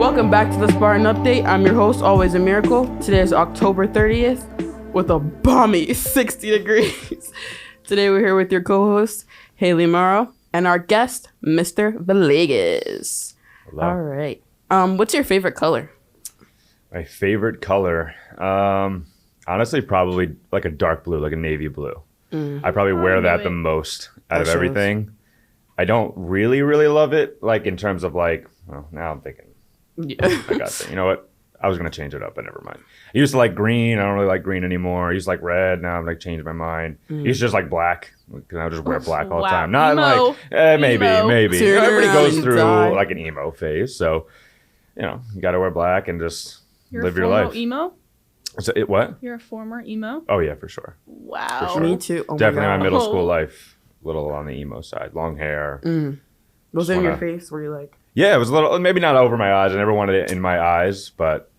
Welcome back to the Spartan Update. I'm your host, always a miracle. Today is October 30th with a balmy 60 degrees. Today we're here with your co-host, Haley Morrow, and our guest, Mr. Villegas. Hello. All right. What's your favorite color? My favorite color? Honestly, probably like a dark blue, like a navy blue. I probably wear that the most out of everything. I don't really love it, like in terms of like, well, now I'm thinking, I got that. You know what? I was going to change it up, but never mind. I used to like green. I don't really like green anymore. I used to like red. Now I'm like changed my mind. I used to just like black, because I just wear black all the time. Not emo. like, maybe. Everybody goes through die. like an emo phase. So, you know, you got to wear black and just live your life. Emo? So what? You're a former emo? Oh, yeah, for sure. Wow. For sure. Me too. Oh Definitely my middle Oh. school life, little on the emo side. Long hair. Was it in your face? Were you like... Yeah, it was a little, maybe not over my eyes. I never wanted it in my eyes, but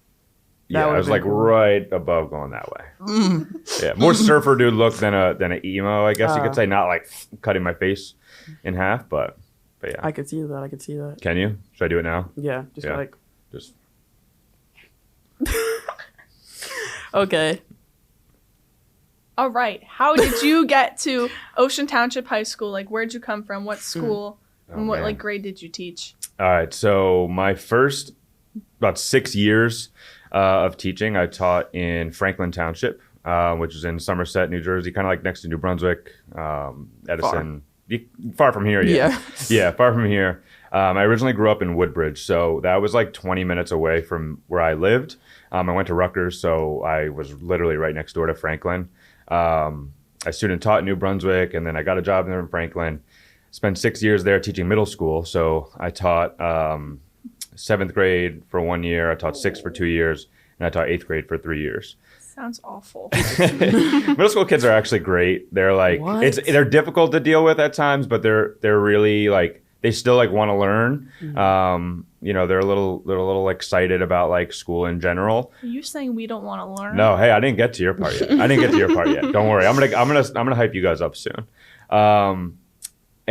yeah, I was like right above going that way. Yeah, more surfer dude look than an emo, I guess you could say. Not like cutting my face in half, but yeah. I could see that. Can you? Should I do it now? Yeah, just Yeah. like... Just Okay. All right. How did you get to Ocean Township High School? Like, where'd you come from? What school? And what man. like grade did you teach? All right, so my first about 6 years of teaching, I taught in Franklin Township, which is in Somerset, New Jersey, kind of like next to New Brunswick, Edison. Far from here, yeah. Yeah, far from here. I originally grew up in Woodbridge, so that was like 20 minutes away from where I lived. I went to Rutgers, so I was literally right next door to Franklin. I student taught in New Brunswick, and then I got a job there in Franklin. Spent 6 years there teaching middle school. So I taught 7th grade for 1 year. I taught 6th for 2 years. And I taught 8th grade for 3 years. Sounds awful. Middle school kids are actually great. They're like, they're difficult to deal with at times, but they're really like, they still like want to learn. You know, they're a little excited about like school in general. Are you saying we don't want to learn? No, hey, I didn't get to your part yet. Don't worry. I'm gonna hype you guys up soon.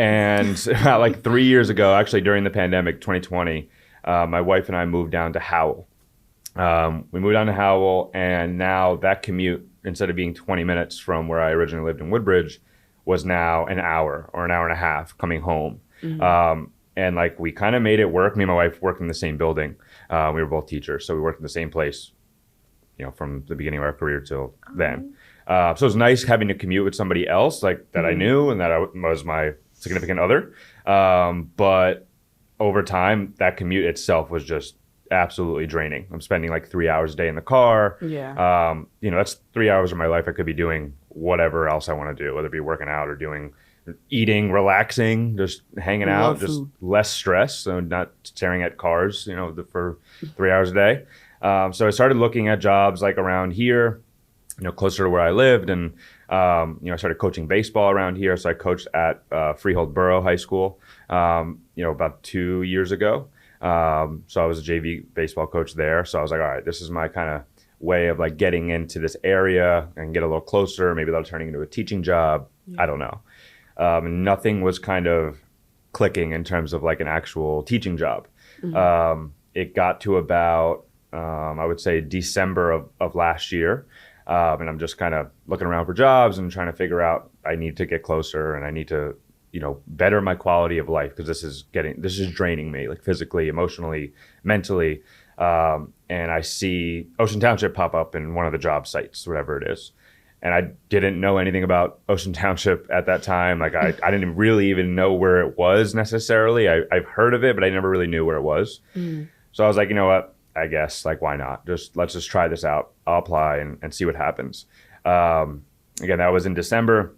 And about like 3 years ago, actually during the pandemic, 2020, my wife and I moved down to Howell. We moved down to Howell, and now that commute, instead of being 20 minutes from where I originally lived in Woodbridge, was now an hour or an hour and a half coming home. And like we kind of made it work. Me and my wife worked in the same building. We were both teachers, so we worked in the same place, you know, from the beginning of our career till then. So it was nice having to commute with somebody else like that I knew and that was my significant other. But over time, that commute itself was just absolutely draining. I'm spending like 3 hours a day in the car. Yeah. You know, that's 3 hours of my life I could be doing whatever else I want to do, whether it be working out or eating, relaxing, just hanging out, just less stress. So not staring at cars, you know, for 3 hours a day. So I started looking at jobs like around here, you know, closer to where I lived. And, you know, I started coaching baseball around here. So I coached at Freehold Borough High School, you know, about 2 years ago. So I was a JV baseball coach there. So I was like, all right, this is my kind of way of like getting into this area and get a little closer. Maybe that'll turn into a teaching job. I don't know. Nothing was kind of clicking in terms of like an actual teaching job. It got to about, I would say December of last year. And I'm just kind of looking around for jobs and trying to figure out I need to get closer and I need to, you know, better my quality of life because this is draining me like physically, emotionally, mentally. And I see Ocean Township pop up in one of the job sites, whatever it is. And I didn't know anything about Ocean Township at that time. Like I didn't really even know where it was necessarily. I've heard of it, but I never really knew where it was. So I was like, you know what? I guess like, why not? Let's just try this out. I'll apply and see what happens. Again, that was in December.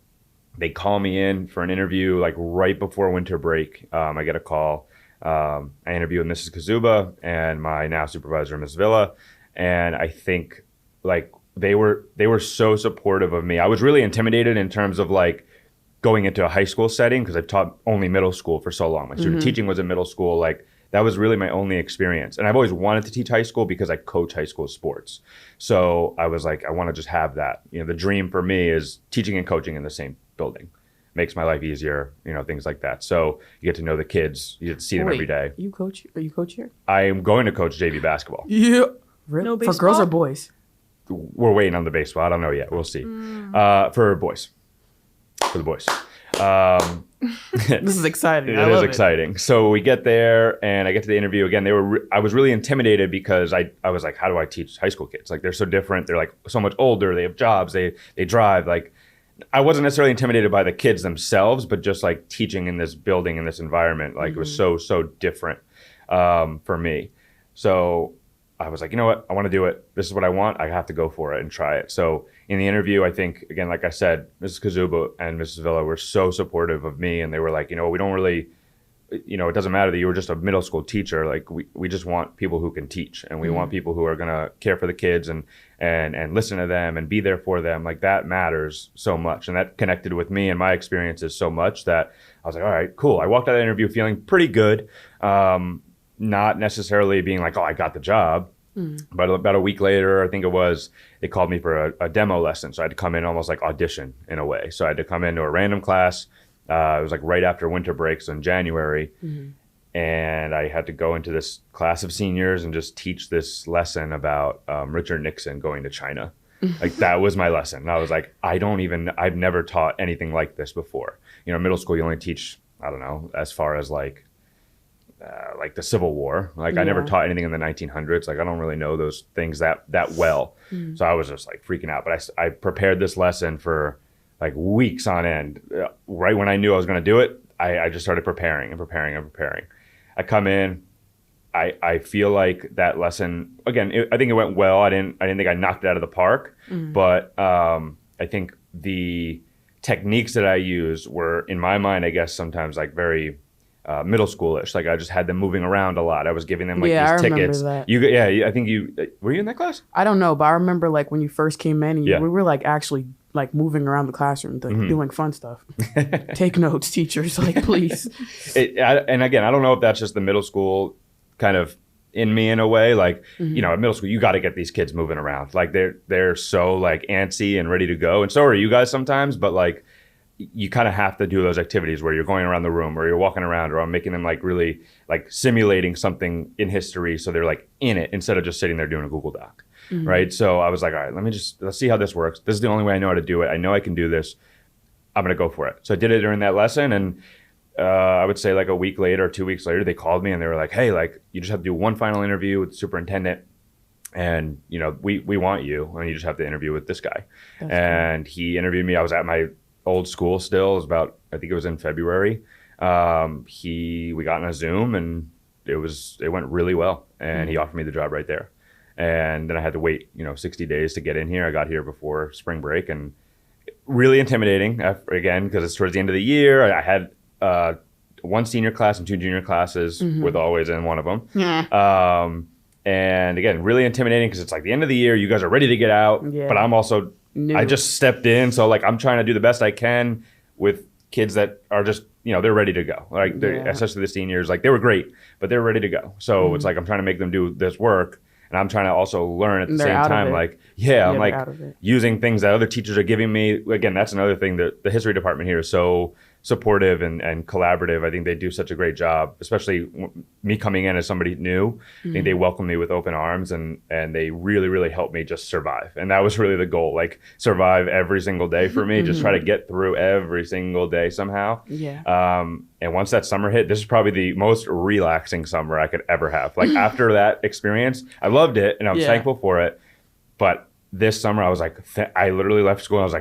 They call me in for an interview like right before winter break. I get a call. I interview with Mrs. Kazuba and my now supervisor, Ms. Villa. And I think like they were so supportive of me. I was really intimidated in terms of like going into a high school setting because I've taught only middle school for so long. My student teaching was in middle school. Like that was really my only experience. And I've always wanted to teach high school because I coach high school sports. So I was like, I want to just have that. You know, the dream for me is teaching and coaching in the same building. makes my life easier, things like that. So you get to know the kids, you get to see them every day. You coach? Are you coach here? I am going to coach JV basketball. Yeah. Really? No For baseball? girls or boys? We're waiting on the baseball. I don't know yet. We'll see. For boys. For the boys. This is exciting. It is exciting. So we get there and I get to the interview again. I was really intimidated because I was like, how do I teach high school kids? Like, they're so different. They're like so much older. They have jobs. They drive. Like, I wasn't necessarily intimidated by the kids themselves, but just like teaching in this building, in this environment, like it was so different for me. So I was like, you know what? I want to do it. This is what I want. I have to go for it and try it. So in the interview, I think, again, like I said, Mrs. Kazuba and Mrs. Villa were so supportive of me. And they were like, we don't really, it doesn't matter that you were just a middle school teacher. Like, we just want people who can teach. And we want people who are going to care for the kids and listen to them and be there for them. Like, that matters so much. And that connected with me and my experiences so much that I was like, all right, cool. I walked out of the interview feeling pretty good. Not necessarily being like, oh, I got the job. But about a week later, I think it was, they called me for a demo lesson. So I had to come in almost like audition in a way. So I had to come into a random class. It was like right after winter breaks in January. And I had to go into this class of seniors and just teach this lesson about Richard Nixon going to China. Like, that was my lesson. And I was like, I've never taught anything like this before. Middle school, you only teach, I don't know, as far as like the Civil War. Like, I never taught anything in the 1900s. Like, I don't really know those things that well. So I was just like freaking out. But I prepared this lesson for like weeks on end. Right when I knew I was going to do it, I just started preparing. I come in. I feel like that lesson, again, I think it went well. I didn't think I knocked it out of the park. But I think the techniques that I used were, in my mind, I guess sometimes like very middle schoolish. Like, I just had them moving around a lot. I was giving them like these tickets. That. I think were you in that class? I don't know, but I remember like when you first came in, we were like actually like moving around the classroom, like doing fun stuff. Take notes, teachers, like, please. And again, I don't know if that's just the middle school kind of in me in a way. Like, at middle school, you got to get these kids moving around. Like, they're so like antsy and ready to go. And so are you guys sometimes, but like, you kind of have to do those activities where you're going around the room or you're walking around, or I'm making them like really like simulating something in history. So they're like in it instead of just sitting there doing a Google Doc. Right. So I was like, all right, let's see how this works. This is the only way I know how to do it. I know I can do this. I'm going to go for it. So I did it during that lesson. And I would say like a week later or 2 weeks later, they called me and they were like, hey, like, you just have to do one final interview with the superintendent. And, we want you, and you just have to interview with this guy. That's cool. He interviewed me. I was at my old school still. It was about, I think it was in February. We got on a Zoom and it went really well. And he offered me the job right there. And then I had to wait, 60 days to get in here. I got here before spring break, and really intimidating again, because it's towards the end of the year. I had one senior class and two junior classes with always in one of them. And again, really intimidating because it's like the end of the year. You guys are ready to get out, but I'm also new. I just stepped in. So like, I'm trying to do the best I can with kids that are just, they're ready to go. Like, especially the seniors, like, they were great, but they're ready to go. So it's like, I'm trying to make them do this work. And I'm trying to also learn at the same time. Like, I'm like using things that other teachers are giving me. Again, that's another thing that the history department here is so supportive and collaborative. I think they do such a great job, especially me coming in as somebody new. I think they welcome me with open arms, and they really, really help me just survive. And that was really the goal, like, survive every single day for me, just try to get through every single day somehow. And once that summer hit, this is probably the most relaxing summer I could ever have. Like, after that experience, I loved it and I was thankful for it. But this summer, I was like, I literally left school and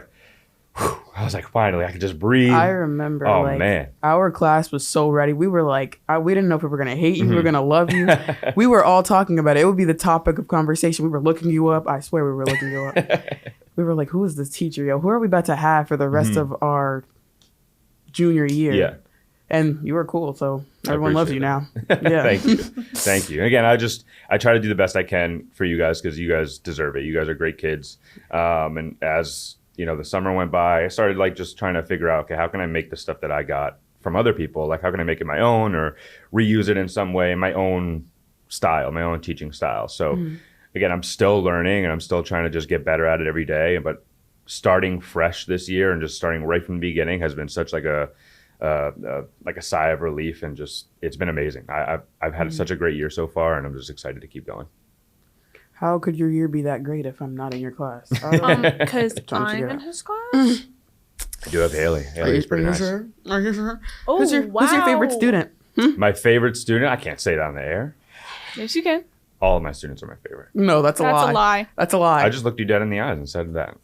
I was like, finally, I could just breathe. I remember, man, our class was so ready. We were like, we didn't know if we were going to hate you, we were going to love you. We were all talking about it. It would be the topic of conversation. We were looking you up. I swear we were looking you up. We were like, who is this teacher? Yo, who are we about to have for the rest of our junior year? Yeah. And you were cool, so everyone loves you now. Yeah. Thank you. Again, I try to do the best I can for you guys because you guys deserve it. You guys are great kids. And as the summer went by, I started like just trying to figure out, okay, how can I make the stuff that I got from other people? Like, how can I make it my own or reuse it in some way, my own style, my own teaching style? So again, I'm still learning and I'm still trying to just get better at it every day. But starting fresh this year and just starting right from the beginning has been such like a sigh of relief, and just it's been amazing. I've had such a great year so far, and I'm just excited to keep going. How could your year be that great if I'm not in your class? Because I'm in his class. I do have Haley. Haley's pretty nice. Sure? Are you sure? Oh, Who's your favorite student? My favorite student? I can't say that on the air. Yes, you can. All of my students are my favorite. No, that's a lie. That's a lie. That's a lie. I just looked you dead in the eyes and said that.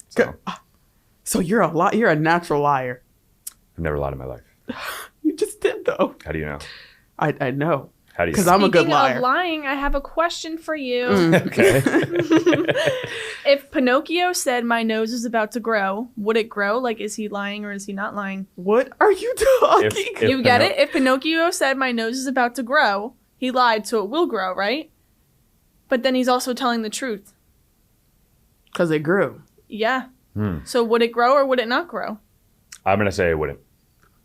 So you're a natural liar. I've never lied in my life. You just did though. How do you know? I know. How do you? Because I'm a good liar. Speaking of lying, I have a question for you. Okay. If Pinocchio said my nose is about to grow, would it grow? Like, is he lying or is he not lying? What are you talking? If You get it? If Pinocchio said my nose is about to grow, he lied, so it will grow, right? But then he's also telling the truth. Because it grew. Yeah. So would it grow or would it not grow? I'm gonna say it wouldn't.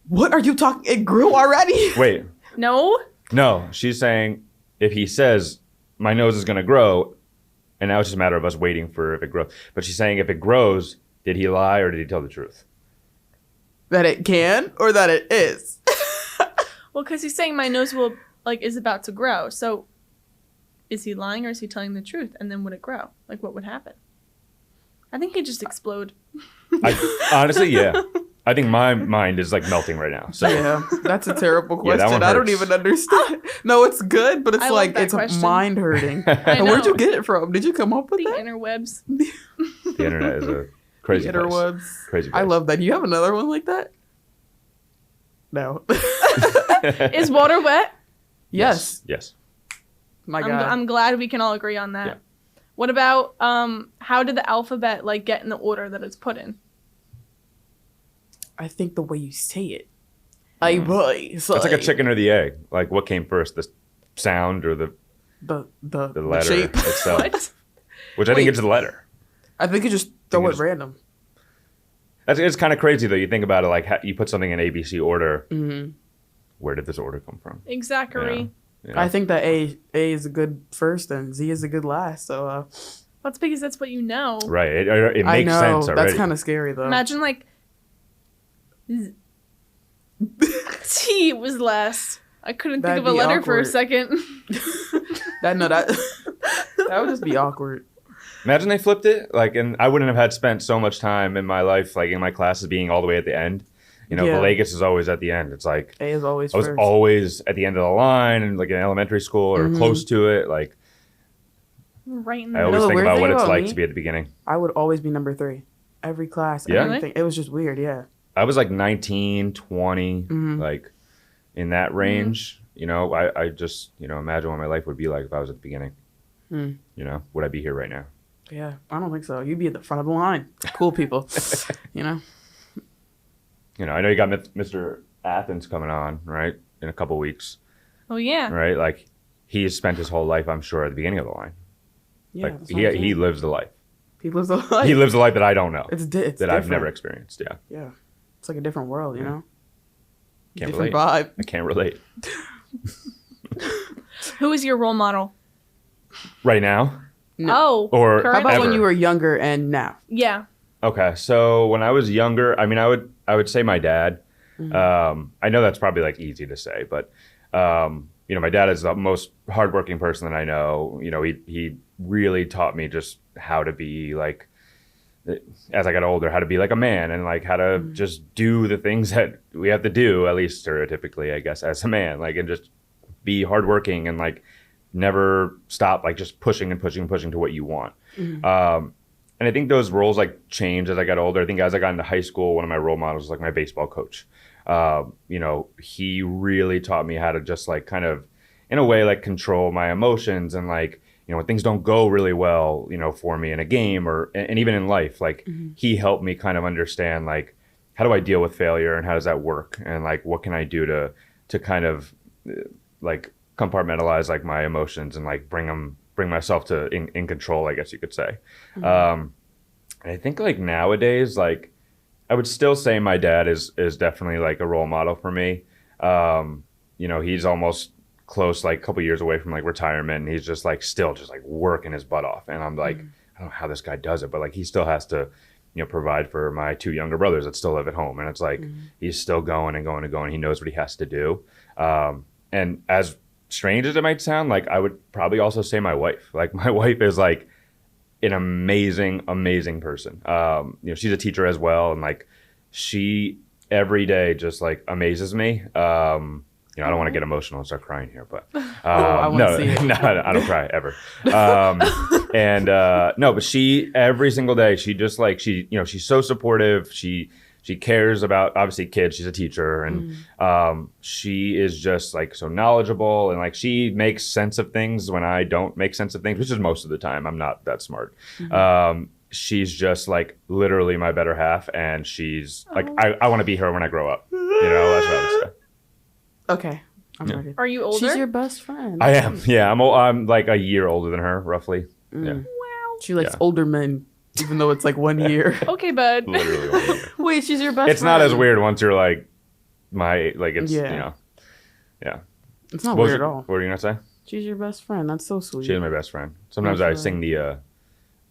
What are you talking? It grew already? Wait. No? No, she's saying if he says my nose is gonna grow, and now it's just a matter of us waiting for if it grows. But she's saying if it grows, did he lie or did he tell the truth? That it can or that it is? Well, because he's saying my nose is about to grow. So is he lying or is he telling the truth? And then would it grow? Like, what would happen? I think he'd just explode. Honestly, yeah. I think my mind is like melting right now. So Yeah, that's a terrible Yeah, that question. one I don't hurts. even understand. No, it's good, but it's I love like that it's question. mind hurting. I And where'd know. you get it from? Did you come up with The that? interwebs. the internet is a crazy place. Interwebs. Crazy I place. love that. Do you have another one like that? No. Is water wet? Yes. Yes. My God. I'm glad we can all agree on that. Yeah. What about how did the alphabet get in the order that it's put in? I think the way you say it. I boy. It's like a chicken or the egg. Like what came first, the sound or the The letter shape. itself? What? Which I think Wait. it's the letter. I think you just throw think it it's- random. It's kind of crazy though. You think about it, like you put something in ABC order. Mm-hmm. Where did this order come from? Exactly. You know? I think that A is a good first and Z is a good last. So That's because that's what you know. Right. It I makes know sense already. that's kind of scary though. Imagine T was last. I couldn't think That'd of a be letter for a awkward. second. that would just be awkward. Imagine they flipped it. Like, and I wouldn't have had spent so much time in my life, like in my classes, being all the way at the end. You know, Yeah. Villegas is always at the end. It's like A is always I was first. always at the end of the line, and like in elementary school or close to it. Like Right in the I middle. always the think weird about thing what it's about like me- to be at the beginning. I would always be number 3. Every class. Yeah? Everything. It was just weird. Yeah. I was like 19, 20, like in that range. You know, I just, imagine what my life would be like if I was at the beginning. Mm. You know, would I be here right now? Yeah. I don't think so. You'd be at the front of the line. Cool people. you know? I know you got Mr. Athens coming on, right? In a couple weeks, Oh yeah. right? Like he's spent his whole life, I'm sure, at the beginning of the line. Yeah. Like that's what I'm he saying. lives the life. He lives a life. He lives a life that I don't know, It's that I've never different. experienced. Yeah, Yeah. It's like a different world, you know? Can't different relate. vibe. I can't relate Who is your role model? right now. No. Oh. Or How current? about when ever. you were younger and now? Yeah. Okay, so when I was younger, I mean, I would say my dad. I know that's probably like easy to say, but my dad is the most hardworking person that I know. He really taught me just how to be like, as I got older, how to be like a man and like how to just do the things that we have to do, at least stereotypically, I guess, as a man, like, and just be hardworking and like never stop, like just pushing and pushing and pushing to what you want. And I think those roles like changed as I got older. I think as I got into high school, one of my role models was like my baseball coach. He really taught me how to just like kind of, in a way, like control my emotions and like, when things don't go really well, for me in a game and even in life, like he helped me kind of understand like, how do I deal with failure and how does that work? And like, what can I do to kind of like compartmentalize like my emotions and like bring myself to in control, I guess you could say. And I think like nowadays, like I would still say my dad is definitely like a role model for me. He's almost close, like a couple years away from like retirement, and he's just like still just like working his butt off. And I'm like, I don't know how this guy does it, but like he still has to, provide for my 2 younger brothers that still live at home. And it's like, he's still going and going and going. He knows what he has to do. And as strange as it might sound, like I would probably also say my wife. Like my wife is like an amazing, amazing person. She's a teacher as well. And like she every day just like amazes me. I don't want to get emotional and start crying here, but I want to see it. No, I don't cry ever. But she every single day, she just like she's so supportive. She cares about obviously kids. She's a teacher, and she is just like so knowledgeable, and like she makes sense of things when I don't make sense of things, which is most of the time. I'm not that smart. She's just like literally my better half, and she's like I want to be her when I grow up. That's what I would say. Okay, I'm ready. Are you older? She's your best friend. I am. Yeah, I'm like a year older than her, roughly. Yeah. Wow. She likes older men, even though it's like 1 year. Okay, bud. Literally 1 year. Wait, she's your best friend. It's not as weird once you're like it's Yeah. Yeah. It's not weird at all. What were you gonna say? She's your best friend. That's so sweet. She is my best friend. Sometimes I That's sing the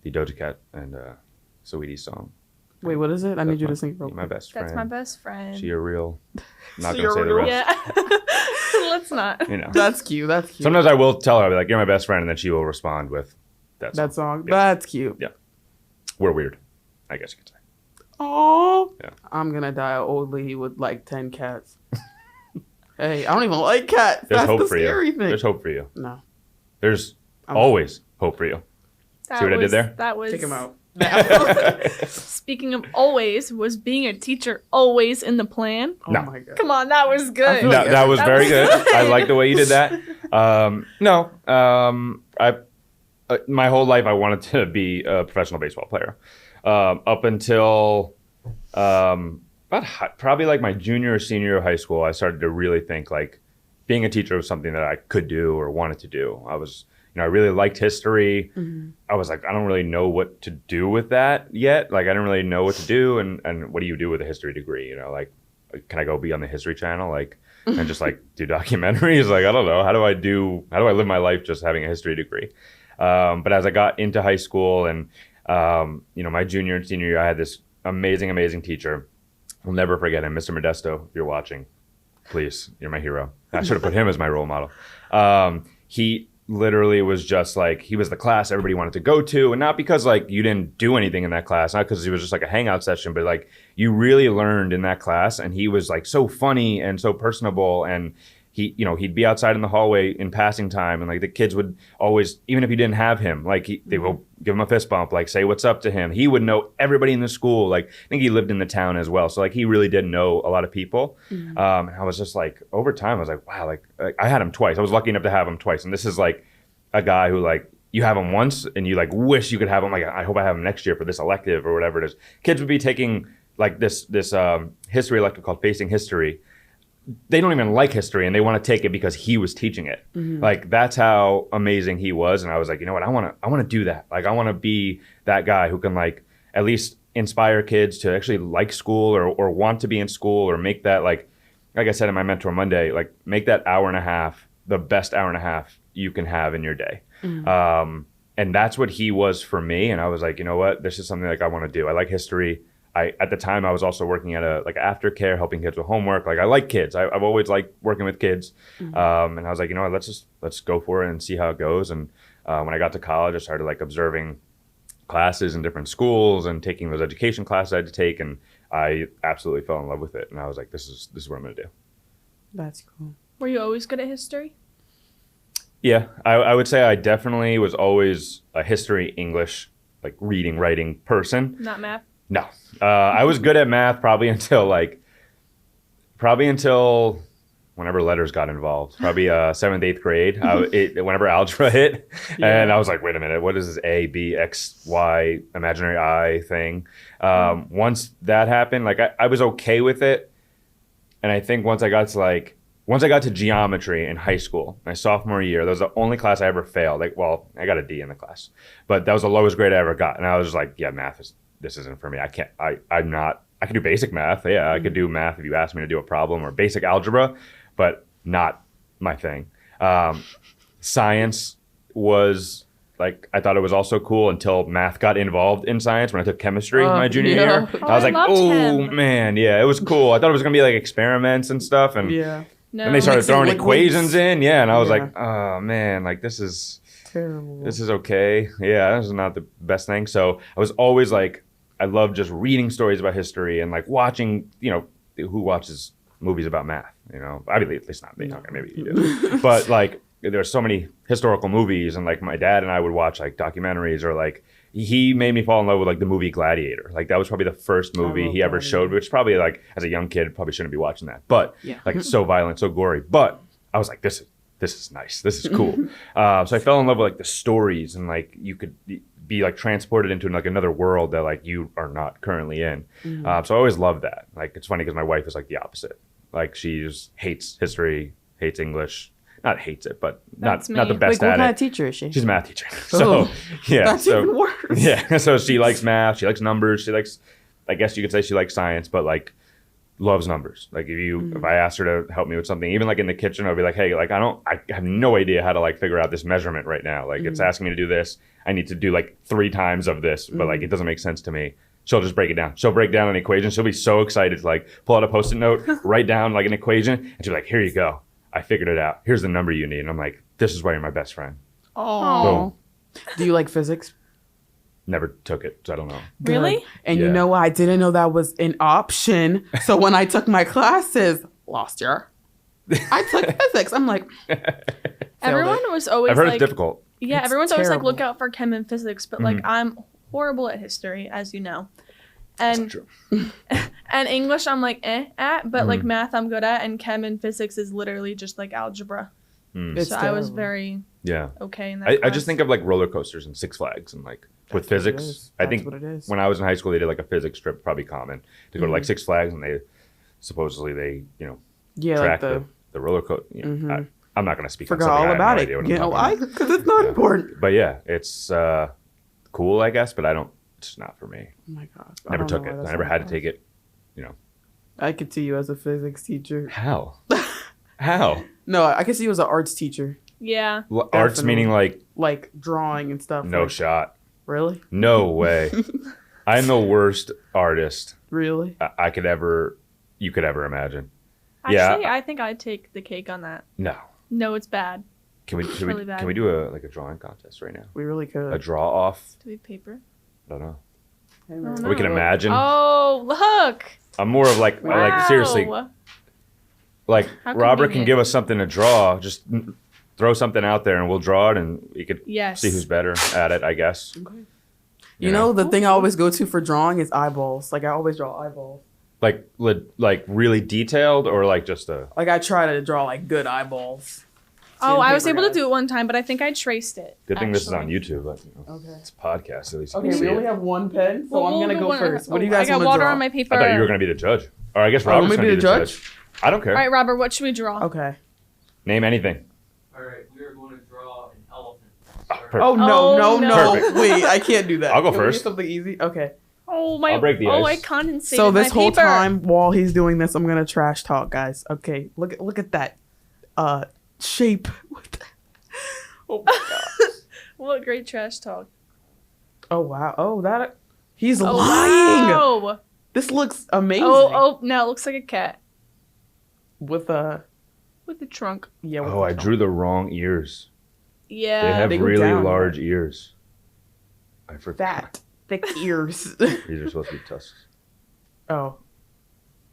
Doja Cat and Saweetie song. Wait, what is it? I need you to sing real quick. My best friend. That's my best friend. She a real. Not She gonna a say the real- rest. Yeah. Let's not. That's cute. That's cute. Sometimes I will tell her, I'll be like, "You're my best friend," and then she will respond with that song. That song. Yeah. That's cute. Yeah. We're weird, I guess you could say. Oh. Yeah. I'm gonna die an old lady with like 10 cats. Hey, I don't even like cats. There's That's hope the for you. scary thing. There's hope for you. No. There's always hope for you. See what I did there? That was. Take him out. Speaking of always, was being a teacher always in the plan? Oh No. my god. Come on, that was I good. feel No, like that was that very was good. good. I like the way you did that. My whole life I wanted to be a professional baseball player. Up until probably like my junior or senior year of high school, I started to really think like being a teacher was something that I could do or wanted to do. I really liked history. I was like, I don't really know what to do with that yet. Like, I didn't really know what to do. And what do you do with a history degree? Like, can I go be on the History Channel? Like, and just like do documentaries? Like, I don't know. How do I live my life just having a history degree? But as I got into high school and, my junior and senior year, I had this amazing, amazing teacher. I'll never forget him, Mr. Modesto. If you're watching, please, you're my hero. I should have put him as my role model. He literally was just like, he was the class everybody wanted to go to, and not because like you didn't do anything in that class, not because it was just like a hangout session, but like you really learned in that class. And he was like so funny and so personable, and he'd be outside in the hallway in passing time, and like the kids would always, even if you didn't have him, like they will give him a fist bump, like say what's up to him. He would know everybody in the school. Like I think he lived in the town as well, so like he really did know a lot of people. And I was just like, over time I was like, wow, like I had him twice. I was lucky enough to have him twice, and this is like a guy who like you have him once and you like wish you could have him. Like, I hope I have him next year for this elective or whatever it is. Kids would be taking like this history elective called Facing History. They don't even like history, and they want to take it because he was teaching it. Like, that's how amazing he was. And I was like, you know what? I want to do that. Like, I want to be that guy who can like at least inspire kids to actually like school or want to be in school, or make that like I said in my Mentor Monday, like make that hour and a half the best hour and a half you can have in your day. And that's what he was for me. And I was like, you know what? This is something like I want to do. I like history. At the time, I was also working at a like aftercare, helping kids with homework. Like, I like kids. I've always liked working with kids. And I was like, you know what, let's go for it and see how it goes. And when I got to college, I started like observing classes in different schools and taking those education classes I had to take. And I absolutely fell in love with it. And I was like, this is what I'm going to do. That's cool. Were you always good at history? Yeah, I would say I definitely was always a history, English, like reading, writing person. Not math? No. I was good at math probably until whenever letters got involved, probably 7th, 8th grade, whenever algebra hit. Yeah. And I was like, wait a minute, what is this A, B, X, Y, imaginary I thing? Once that happened, like I was okay with it. And I think once I got to geometry in high school, my sophomore year, that was the only class I ever failed. Like, well, I got a D in the class, but that was the lowest grade I ever got. And I was just like, yeah, this isn't for me. I could do basic math. Yeah, I could do math if you asked me to do a problem, or basic algebra, but not my thing. Science was like I thought it was also cool until math got involved in science when I took chemistry my junior yeah. year. Oh, I was I like, loved oh chem. man, yeah, it was cool. I thought it was gonna be like experiments and stuff, and Yeah. No. then they started Mixing throwing liquids. equations in, yeah, and I was Yeah. like, oh man, like this is Terrible. okay. Yeah, this is not the best thing. So I was always like, I love just reading stories about history and like watching, you know, who watches movies about math, you know? I mean, at least not me. No. Okay, maybe you do. But like, there are so many historical movies, and like my dad and I would watch like documentaries, or like he made me fall in love with like the movie Gladiator. Like that was probably the first movie love he ever Gladiator. showed, which probably like as a young kid probably shouldn't be watching that. But Yeah. like it's so violent, so gory. But I was like, this is nice. This is cool. So I fell in love with like the stories, and like you could be like transported into like another world that like you are not currently in. So I always loved that. Like it's funny because my wife is like the opposite. Like she just hates history, hates English. Not hates it, but not That's the me. best Like, what at kind it. of teacher is she? She's a math teacher. So Oh, yeah, That's so even worse. yeah, so she likes math. She likes numbers. She likes, I guess you could say she likes science, but like loves numbers. Like if I asked her to help me with something, even like in the kitchen, I'd be like, hey, like I have no idea how to like figure out this measurement right now. Like it's asking me to do this. I need to do like 3 times of this, but like it doesn't make sense to me. She'll just break it down. She'll break down an equation. She'll be so excited to like pull out a Post-it note, write down like an equation, and she'll be like, here you go. I figured it out. Here's the number you need. And I'm like, this is why you're my best friend. Oh. Do you like physics? Never took it, so I don't know. Really? And you Yeah. know what? I didn't know that was an option. So when I took my classes last year, I took physics. I'm like, Everyone was always I've heard like, it's difficult. yeah, It's everyone's always like, terrible. look out for chem and physics, but like I'm horrible at history, as you know. That's And not true. and English I'm like at, but like math I'm good at, and chem and physics is literally just like algebra. it's So I was terrible. very Yeah. okay in that. I class. just think of like roller coasters and Six Flags and like with That's what it physics. is. I That's think what it is. when I was in high school, they did like a physics trip, probably common, to go to like Six Flags, and they supposedly Yeah, track like the roller coaster. I'm not going to speak on forgot something. I all have about no it. idea what You I'm know talking why? Because it's not important. But yeah, it's cool, I guess, but it's not for me. Oh my god. Never don't took know it. why I that's never not had to fun. take it. I could see you as a physics teacher. How? How? No, I could see you as an arts teacher, yeah. Arts Definitely. meaning like like drawing and stuff. no like, shot. Really? No way. I'm the worst artist Really? you could ever imagine. Actually, Yeah. I think I'd take the cake on that. No. No, it's bad. Can we really bad. can we do a drawing contest right now? We really could. A draw off? Do we have paper? I don't know. Hey, Oh, man. no. We can imagine. Oh, look! I'm more of like Wow. seriously, like How Robert can convenient. give us something to draw. Just throw something out there and we'll draw it, and we could Yes. see who's better at it, I guess. Okay. You know, the thing I always go to for drawing is eyeballs. Like I always draw eyeballs. Like really detailed, or like just a Like I try to draw like good eyeballs. Oh, I was Paper able to guys. do it one time, but I think I traced it. good thing this is on actually. YouTube. But, Okay. it's a podcast, at least. you Okay, can we see only it. have one pen, so Well, I'm gonna we'll go one- first. What do you oh, guys I want got to water draw? on my paper. I thought you were going to be the judge. Or I guess Oh, let Robert's me going be to the be the judge? judge. I don't care. All right, Robert, what should we draw? Okay. Name anything. All right, we are going to draw an elephant. Perfect. Oh no, Oh, no, no! Perfect. Wait, I can't do that. I'll go Can we do first. something easy. Okay. Oh my! I'll break the oh, I ice. condensated So this my whole paper. time while he's doing this, I'm gonna trash talk, guys. Okay, look at that shape. What the- Oh my god. What great trash talk! Oh wow. Oh that. He's Oh lying. wow. This looks amazing. Oh, now it looks like a cat With a with a trunk. yeah. With Oh, I drew the wrong ears. They Yeah. have they go really down, large ears. I forgot. fat, thick ears. These are supposed to be tusks. Oh,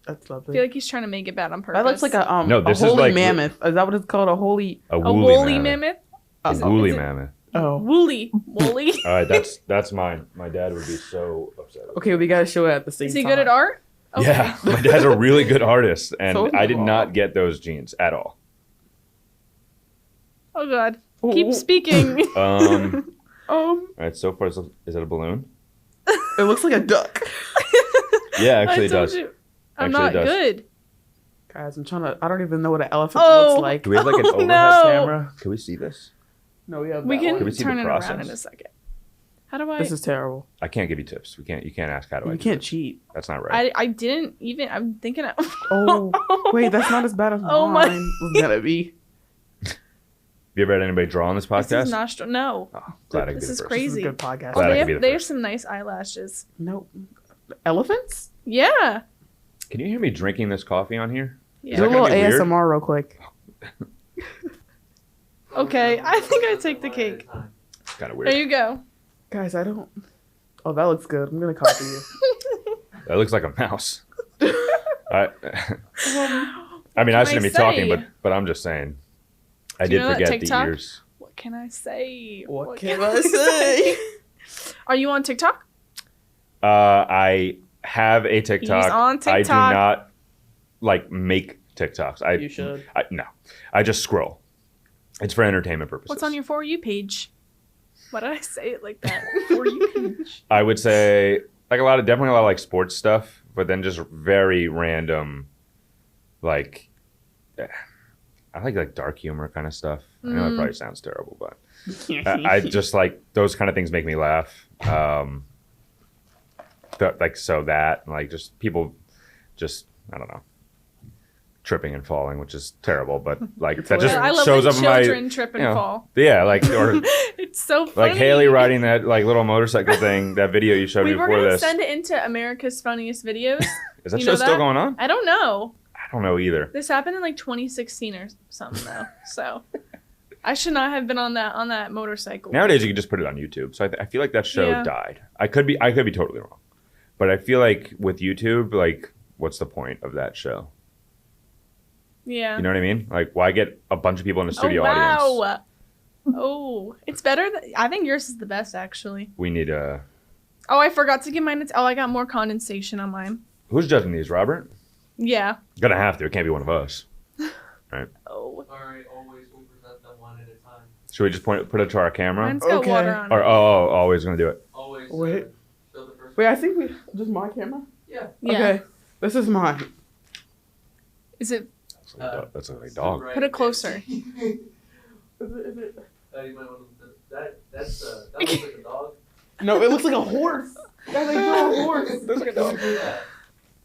that's I lovely. feel like he's trying to make it bad on purpose. That looks like a No, a this is holy like- mammoth. Is that what it's called? A holy. A a woolly, woolly mammoth. mammoth. A Is it- woolly is it- mammoth. Oh. Woolly. All right, that's mine. My dad would be so upset. Okay, we gotta show it at the same Is time. he good at art? Okay. Yeah, my dad's a really good artist, and So is I did my not mom. get those genes at all. Oh god. Ooh. Keep speaking. All right, so far, is it a balloon? It looks like a duck. Yeah, actually, I it told does. you. I'm Actually, not it does. good. Guys, I'm trying to. I don't even know what an elephant Oh. looks like. Do we have like an Oh, overhead no. camera? Can we see this? No, we have. We that can one. we see turn the it around process? in a second. How do I? This is terrible. I can't give you tips. You can't ask how do I. You do can't this. cheat. That's not right. I didn't even. I'm thinking. Oh, wait, that's not as bad as Oh my- mine was gonna be. you ever had anybody draw on this podcast? This is nostril. No. Oh, glad I could This be is the first. crazy. This is a good podcast. Glad I could be the they have first. some nice eyelashes. Nope. Elephants? Yeah. Can you hear me drinking this coffee on here? Yeah. Do a that gonna little be weird? ASMR real quick. Okay, I think I take the cake. Kind of weird. There you go. Guys, I don't. Oh, that looks good. I'm gonna copy you. That looks like a mouse. I mean, I can shouldn't I be talking, say? but I'm just saying. I Do you did know that forget the TikTok? ears. What can I say? What can I say? Are you on TikTok? I have a TikTok. He's on I do TikTok. not like make TikToks. You should. No, I just scroll. It's for entertainment purposes. What's on your For You page? Why did I say it like that? For You page. I would say like definitely a lot of like sports stuff, but then just very random, like I like dark humor kind of stuff. I know that probably sounds terrible, but I just like those kind of things make me laugh. Like just people, just I don't know, tripping and falling, which is terrible, but like that just I love shows when up in my children trip and fall. Yeah, like or It's so funny. like Haley riding that like little motorcycle thing. That video you showed We me were before gonna this. send it into America's Funniest Videos. Is that you show know still that? going on? I don't know. I don't know either. This happened in like 2016 or something though. So I should not have been on that motorcycle. Nowadays, you can just put it on YouTube. So I feel like that show Yeah. died. I could be totally wrong, but I feel like with YouTube, like, what's the point of that show? Yeah. You know what I mean? Like, why get a bunch of people in a Oh studio audience? wow. Oh, it's better. I think yours is the best actually. We need a. Oh, I forgot to give mine. I got more condensation on mine. Who's judging these, Robert? Yeah. Gonna have to. It can't be one of us. Right? Oh, Alright, always we'll present them one at a time. Should we just put it to our camera? mine's got Okay. water on Or it. always gonna do it. Always Wait. show the first Wait, I think we just my camera. Yeah. Yeah. Okay, this is mine. Is it? That's like a it's dog. right Put it there. closer. Is it? You might want to, that looks like a dog. No, it looks like a horse. Guys, I saw a horse. There's like a dog. Do that.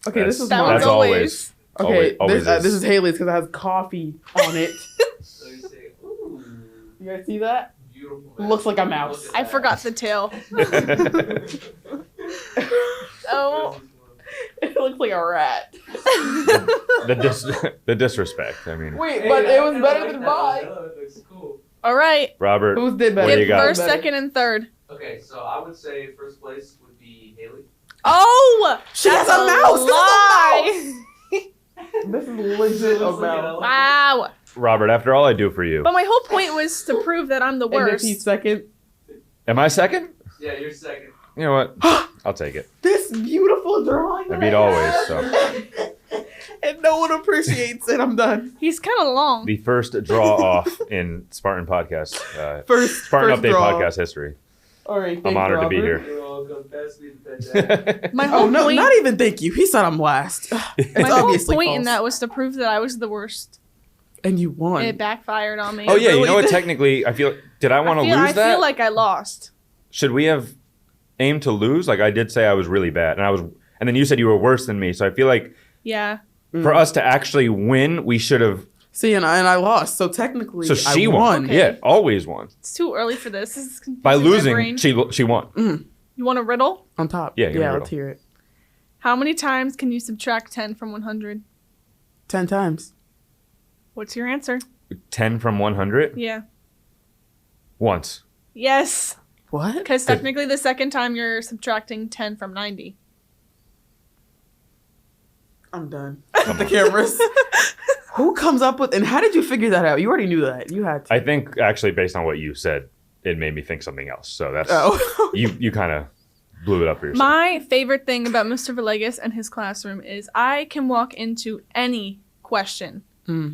Okay, this is That mine. one's That's always. Okay, always this is. is Haley's because it has coffee on it. So you say, ooh, You guys see that? beautiful. man. Looks like a mouse. Look at I that. forgot the tail. Oh. It looks like a rat. The disrespect. I mean, Wait, Hey, but I it was kinda better like than that mine. one. That looks cool. All right. Robert. Who's did What better? do you Get got? first, second, and third. Okay, so I would say first place would be Haley. Oh, She has that's a mouse. lie. This is legit a Looks like mouse. Wow. Robert, after all I do for you, But my whole point was to prove that I'm the And if worst. he's second, am I second? Yeah, you're second. You know what? I'll take it. this beautiful drawing. I beat always, so. And no one appreciates it. I'm done. He's kind of long. The first draw off in Spartan podcast, First Spartan first Update draw. podcast history. All right, I'm thanks, honored to be Robert. here. You're welcome. Pass me the pen. My Oh whole no, point, not even thank you. He said I'm last. It's my whole obviously point false. in that was to prove that I was the worst. And you won. It backfired on me. Oh yeah, you really know what? did. Technically, I feel. Did I want to lose I that? feel like I lost. Should we have aimed to lose? Like I did say, I was really bad, and then you said you were worse than me. So I feel like Yeah. for us to actually win, we should have. See, and I lost. So technically, So she I won. won. Okay. Yeah, always won. It's too early for this. This is confusing By my losing, brain. she won. You want a riddle? On top. Yeah, give me a let's riddle. hear it. How many times can you subtract 10 from 100? 10 times. What's your answer? 10 from 100 Yeah. once. Yes. What? Because technically the second time you're subtracting 10 from 90. I'm done. Cut the cameras. Who comes up with, and how did you figure that out? You already knew that. You had to. I think actually, based on what you said, it made me think something else. So that's Oh. you kind of blew it up for yourself. My favorite thing about Mr. Villegas and his classroom is I can walk into any question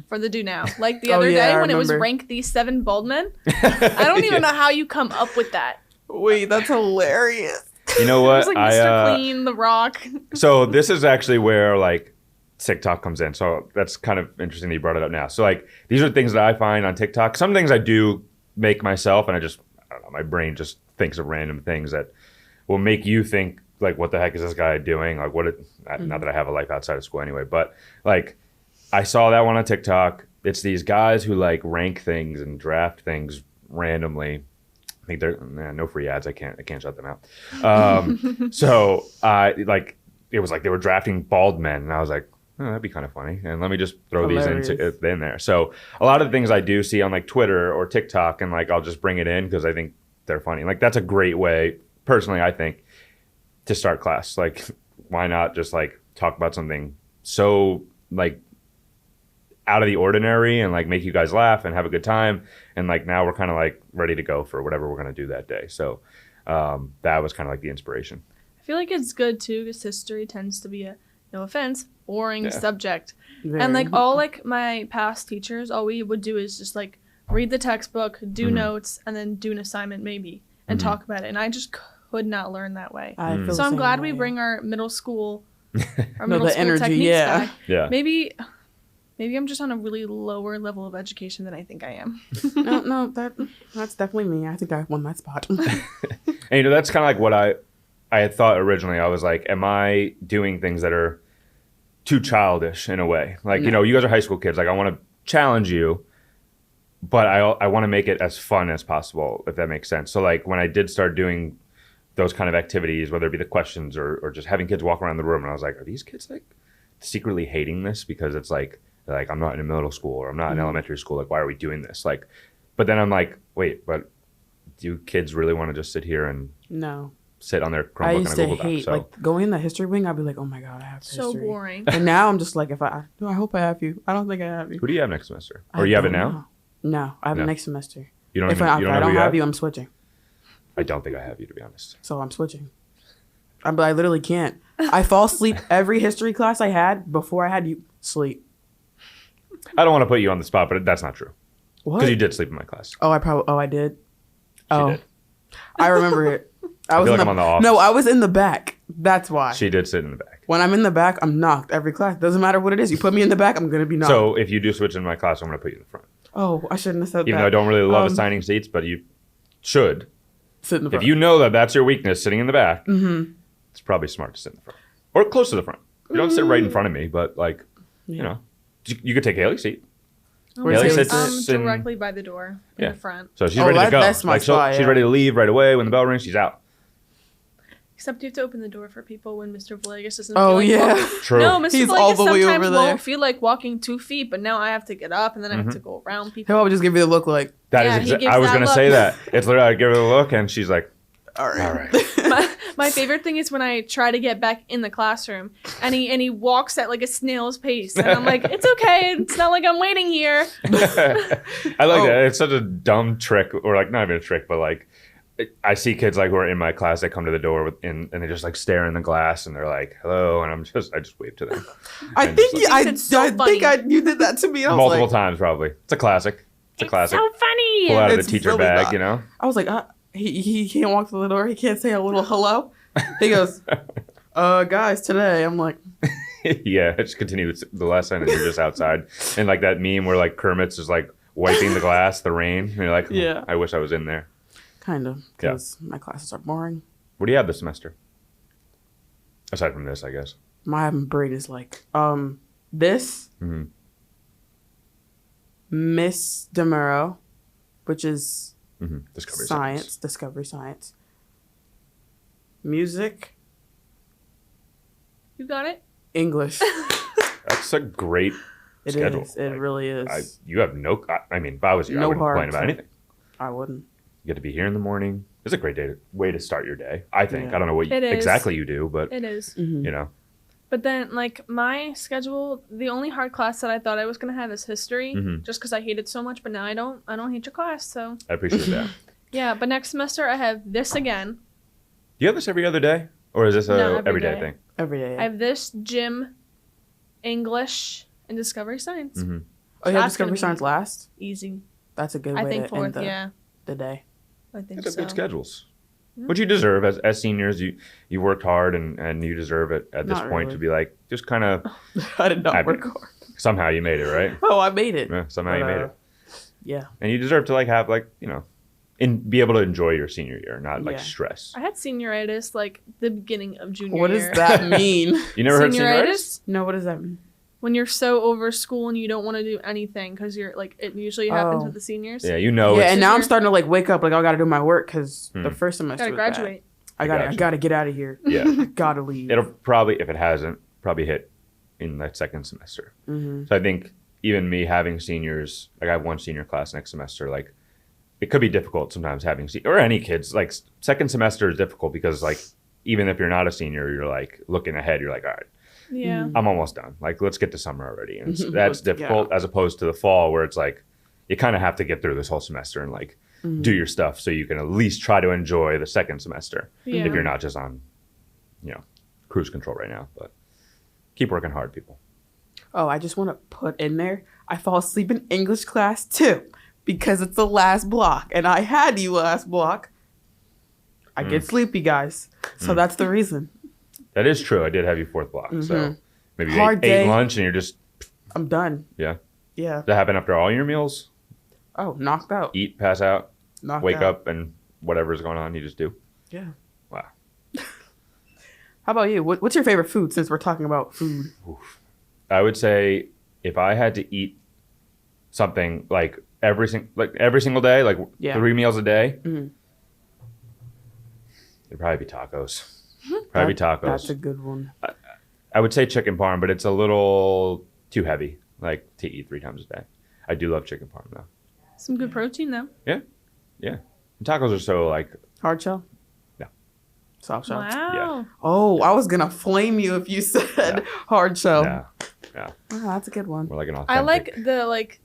for the do now. Like the Oh, other yeah, day I when it was remember. rank these 7 bald men. I don't even know how you come up with that. Wait, that's hilarious. You know It what? was like Mr. Clean, The Rock. So this is actually where like TikTok comes in. So that's kind of interesting that you brought it up now. So like these are things that I find on TikTok. Some things I do make myself, and I don't know, my brain just thinks of random things that will make you think like, what the heck is this guy doing? Like not that I have a life outside of school anyway, but like I saw that one on TikTok. it's these guys who like rank things and draft things randomly. I think they're no free ads. I can't shut them out. So like it was like they were drafting bald men, and I was like, oh, that'd be kind of funny. And let me just throw these in there. So a lot of the things I do see on like Twitter or TikTok, and like I'll just bring it in because I think they're funny. Like that's a great way, personally, I think, to start class. Like why not just like talk about something so like out of the ordinary and like make you guys laugh and have a good time. And like now we're kind of like ready to go for whatever we're going to do that day. So that was kind of like the inspiration. I feel like it's good too because history tends to be a, no offense, boring subject. Very. And like all like my past teachers, all we would do is just like read the textbook, do notes, and then do an assignment maybe and talk about it. And I just could not learn that way. So I'm glad we bring our middle school, energy, techniques back. Yeah. Maybe I'm just on a really lower level of education than I think I am. No, that's definitely me. I think I won that spot. And you know, that's kind of like what I had thought originally. I was like, am I doing things that are too childish in a way? Like, you know, you guys are high school kids. Like, I want to challenge you, but I want to make it as fun as possible, if that makes sense. So, like, when I did start doing those kind of activities, whether it be the questions or just having kids walk around the room, and I was like, are these kids, like, secretly hating this because it's like I'm not in a middle school or I'm not in elementary school. Like, why are we doing this? Like, but then I'm like, wait, but do kids really want to just sit here and sit on their Chromebook I used on a to Google Doc? hate like going in the history wing. I'd be like, oh my god, I have history. So boring. And now I'm just like, I hope I have you. I don't think I have you. Who do you have next semester? Or you have it now? No, I have it next semester. You don't. If I don't have you, I'm switching. I don't think I have you, to be honest. So I'm switching. I literally can't. I fall asleep every history class I had before I had you sleep. I don't want to put you on the spot, but that's not true. What? Because you did sleep in my class. I did. She did. I remember it. I was feel like I'm on The Office. No, I was in the back. That's why. She did sit in the back. When I'm in the back, I'm knocked every class. Doesn't matter what it is. You put me in the back, I'm gonna be knocked. So if you do switch in my class, I'm gonna put you in the front. Oh, I shouldn't have said that. Even though I don't really love assigning seats, but you should. Sit in the front. If you know that that's your weakness, sitting in the back, it's probably smart to sit in the front or close to the front. You don't sit right in front of me, but like, you know, you could take Haley's seat. Haley sits directly by the door in the front. So she's ready to go. That's my spot, she's ready to leave right away. When the bell rings, she's out. Except you have to open the door for people when Mr. Villegas doesn't feel like walking. True. No, Mr. He's Villegas all the way sometimes over there. won't feel like walking 2 feet, but now I have to get up and then I have to go around people. He'll probably just give you the look like. That is I was going to say that. It's literally, I give her the look and she's like, all right. My favorite thing is when I try to get back in the classroom and he walks at like a snail's pace. And I'm like, it's okay. It's not like I'm waiting here. I like that. It's such a dumb trick, or like not even a trick, but like I see kids like who are in my class that come to the door and they just like stare in the glass and they're like, hello. And I just wave to them. I think you did that to me. Multiple times probably. It's a classic. It's so funny. Pull out of the teacher really bag, you know? I was like, he can't walk through the door. He can't say a little hello. He goes, guys, today. I'm like, yeah, just continue the lesson and you're just outside. And like that meme where like Kermit's just like wiping the glass, the rain. And you're like, I wish I was in there. Kind of, because my classes are boring. What do you have this semester? Aside from this, I guess. My brain is like, this, Miss DeMuro, which is Discovery Science. Music. You got it? English. That's a great schedule. It really is. You have I mean, if I was you, I wouldn't complain about anything. I wouldn't. You get to be here in the morning. It's a great way to start your day, I think. I don't know what exactly you do, but it is. You know. But then, like, my schedule, the only hard class that I thought I was going to have is history, just because I hate it so much, but now I don't hate your class, so. I appreciate that. Yeah, but next semester I have this again. Do you have this every other day? Or is this a everyday thing? Every day. I have this, gym, English, and Discovery Science. Oh, you have Discovery Science last? Easy. That's a good way to end the day. I think That's good schedules. What you deserve as seniors, you worked hard and you deserve it at this point to be like, just kind of. I did not work hard. Somehow you made it, right? Oh, I made it. Yeah, somehow you made it. Yeah. And you deserve to like have like, you know, be able to enjoy your senior year, not like stress. I had senioritis like the beginning of junior year. What does that mean? You never heard senioritis? No, what does that mean? when you're so over school and you don't want to do anything because you're like, it usually happens with the seniors. Yeah, Yeah, and now I'm starting to like wake up like I gotta do my work because the first semester Gotta graduate. I gotta get out of here. Yeah. I gotta leave. It'll probably, if it hasn't, probably hit in that second semester. So I think even me having seniors, like I have one senior class next semester, like it could be difficult sometimes having, or any kids, like second semester is difficult because like, even if you're not a senior, you're like looking ahead, you're like, all right, Yeah. I'm almost done. Like, let's get to summer already. And that's difficult as opposed to the fall where it's like, you kind of have to get through this whole semester and like do your stuff so you can at least try to enjoy the second semester if you're not just on, cruise control right now. But keep working hard, people. Oh, I just want to put in there, I fall asleep in English class too because it's the last block and I had you last block. I get sleepy, guys. So that's the reason. That is true. I did have you fourth block. So maybe you Hard ate day. lunch and you're just, I'm done. yeah. Yeah. Does that happen after all your meals? Oh, knocked out. Eat, pass out, Knocked wake out. up, and whatever's going on, you just do? Yeah. Wow. How about you? What's your favorite food since we're talking about food? I would say if I had to eat something like every single day, like 3 meals a day, it'd probably be tacos. Probably be tacos. That's a good one. I would say chicken parm, but it's a little too heavy, like to eat 3 times a day. I do love chicken parm though. Some good protein though. Yeah. And tacos are so like Hard shell? No. Soft shell? Wow. Oh, I was going to flame you if you said hard shell. yeah. Oh, that's a good one. We're like an authentic. I like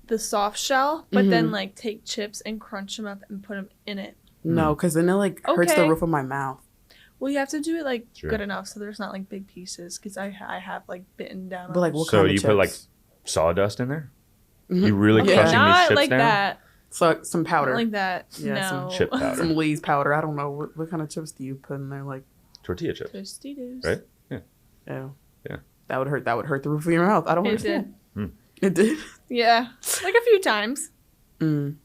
the soft shell, but then like take chips and crunch them up and put them in it. No, because then it like hurts the Okay. roof of my mouth. Well, you have to do it like Sure. good enough so there's not like big pieces because I have like bitten down. But like what So kind of you chips? put like sawdust in there? You really okay, crushing these not chips like down? that. So, some powder. Not like that. Yeah, no. some chip powder. Some Lay's powder. I don't know. What kind of chips do you put in there? Like, Tortilla chips, Tostitos. right? oh. Yeah. That would hurt. That would hurt the roof of your mouth. I don't It understand. did. It did? Yeah, like a few times. What's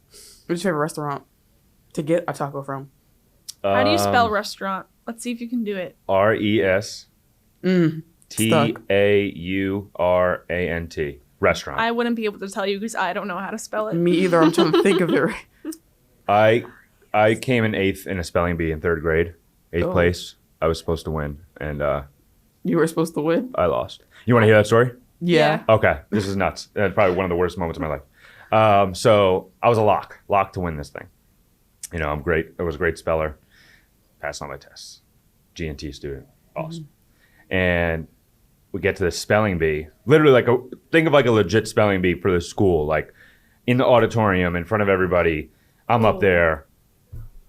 your favorite restaurant to get a taco from? How do you spell restaurant? Let's see if you can do it. RESTAURANT. Restaurant. I wouldn't be able to tell you because I don't know how to spell it. Me either. I'm trying to think of it right. I came in 8th in a spelling bee in 3rd grade. 8th place. I was supposed to win, and You were supposed to win? I lost. You want to hear that story? Yeah. Okay, this is nuts. That's probably one of the worst moments of my life. So I was a lock to win this thing. I'm great. I was a great speller. Passed all my tests. G&T student. Awesome. And we get to the spelling bee. Literally think of like a legit spelling bee for the school. Like in the auditorium in front of everybody. I'm up there.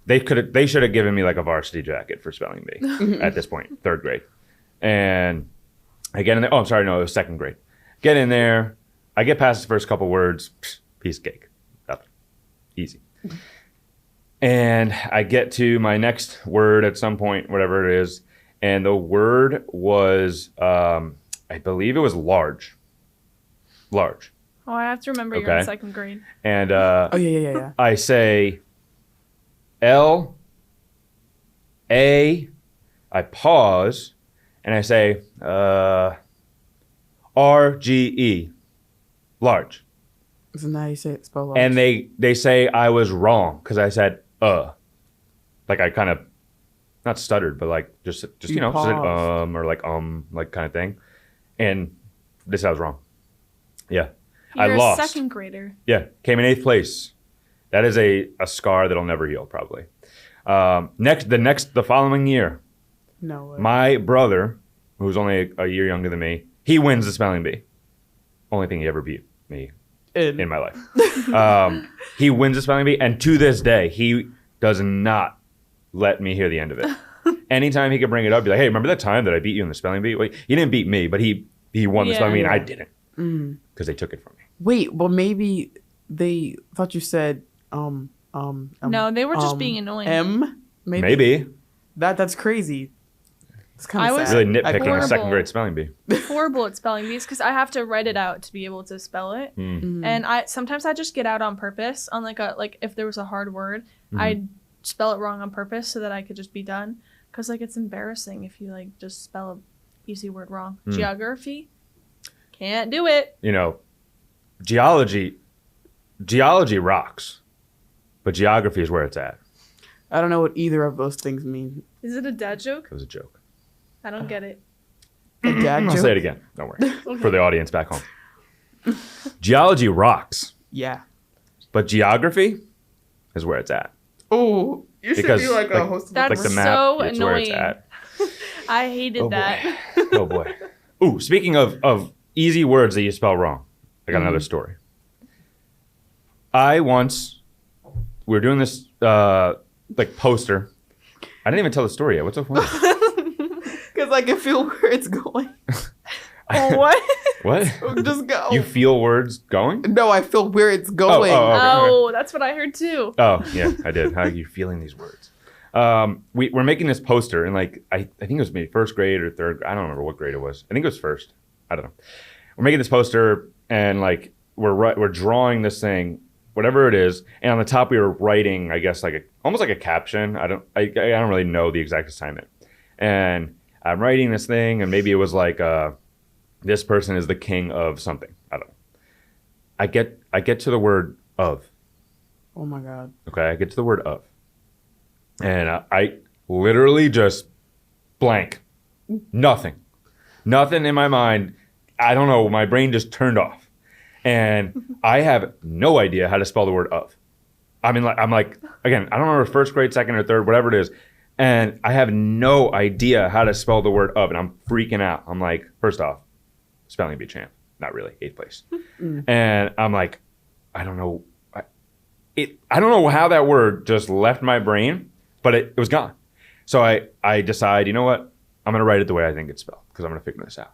They should have given me like a varsity jacket for spelling bee at this point, 3rd grade. And I get in there. Oh, I'm sorry. No, it was 2nd grade. Get in there. I get past the first couple words. Piece of cake. Nothing. Easy. And I get to my next word at some point, whatever it is. And the word was, I believe it was large. Large. Oh, I have to remember you're in 2nd grade. And Yeah. I say L-A. I pause. And I say R-G-E. Large. So now you say it spell large. And they say I was wrong because I said like I kind of not stuttered, but like just said paused. or like kind of thing, and they said I was wrong. Yeah, You're I lost. a 2nd grader. Yeah, came in 8th place. That is a scar that'll never heal probably. The following year, No way. my brother, who's only a year younger than me, he wins the spelling bee. Only thing he ever beat me in my life. He wins the spelling bee, and to this day, he does not let me hear the end of it. Anytime he could bring it up, be like, "Hey, remember that time that I beat you in the spelling bee?" Wait, he didn't beat me, but he won the spelling bee, and I didn't because they took it from me. Wait, well maybe they thought you said No, they were just being annoying. M? Maybe. That's crazy. It's kind I of was sad. Really nitpicking a Horrible. 2nd grade spelling bee. Horrible at spelling bees because I have to write it out to be able to spell it. And sometimes I just get out on purpose on like if there was a hard word, I'd spell it wrong on purpose so that I could just be done. Because like it's embarrassing if you like just spell a easy word wrong. Geography. Can't do it. You know, geology rocks, but geography is where it's at. I don't know what either of those things mean. Is it a dad joke? It was a joke. I don't get it. A dad I'll joke? say it again. Don't worry. For the audience back home. Geology rocks, Yeah. but geography is where it's at. Oh, you should Because, be like a host of That's Like the map, so it's where it's annoying. at. I hated that. Oh boy. Ooh, speaking of easy words that you spell wrong, I got another story. We were doing this like poster. I didn't even tell the story yet. What's so funny? Because I can feel where it's going. What? What? Just go. You feel words going? No, I feel where it's going. Oh, okay. Oh, that's what I heard too. Oh, yeah, I did. How are you feeling these words? We're making this poster, and like I think it was maybe first grade or third. I don't remember what grade it was. I think it was first. I don't know. We're making this poster, and like we're drawing this thing, whatever it is, and on the top we were writing, I guess like almost like a caption. I don't really know the exact assignment, and I'm writing this thing, and maybe it was like this person is the king of something. I don't know. I get to the word of. Oh my God. Okay, I get to the word of. And I literally just blank. Nothing in my mind. I don't know. My brain just turned off. And I have no idea how to spell the word of. I mean, I'm like, again, I don't remember first grade, second or third, whatever it is. And I have no idea how to spell the word of. And I'm freaking out. I'm like, first off, spelling bee champ. Not really, 8th place. And I'm like, I don't know. I don't know how that word just left my brain, but it was gone. So I decide, you know what? I'm going to write it the way I think it's spelled because I'm going to figure this out.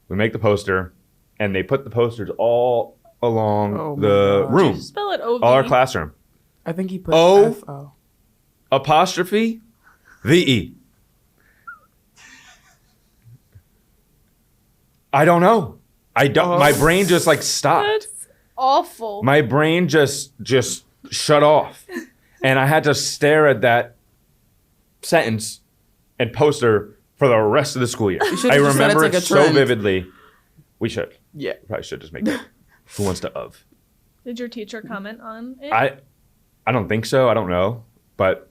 We make the poster, and they put the posters all along the room. Just spell it O-V. All our classroom. I think he put O- F-O. Apostrophe V-E. I don't know. My brain just like stopped. That's awful. My brain just shut off. And I had to stare at that sentence and poster for the rest of the school year. should've I just said remember it's like it a so trend. vividly. We should. Yeah. Probably should just make that. Who wants to of? Did your teacher comment on it? I don't think so. I don't know. But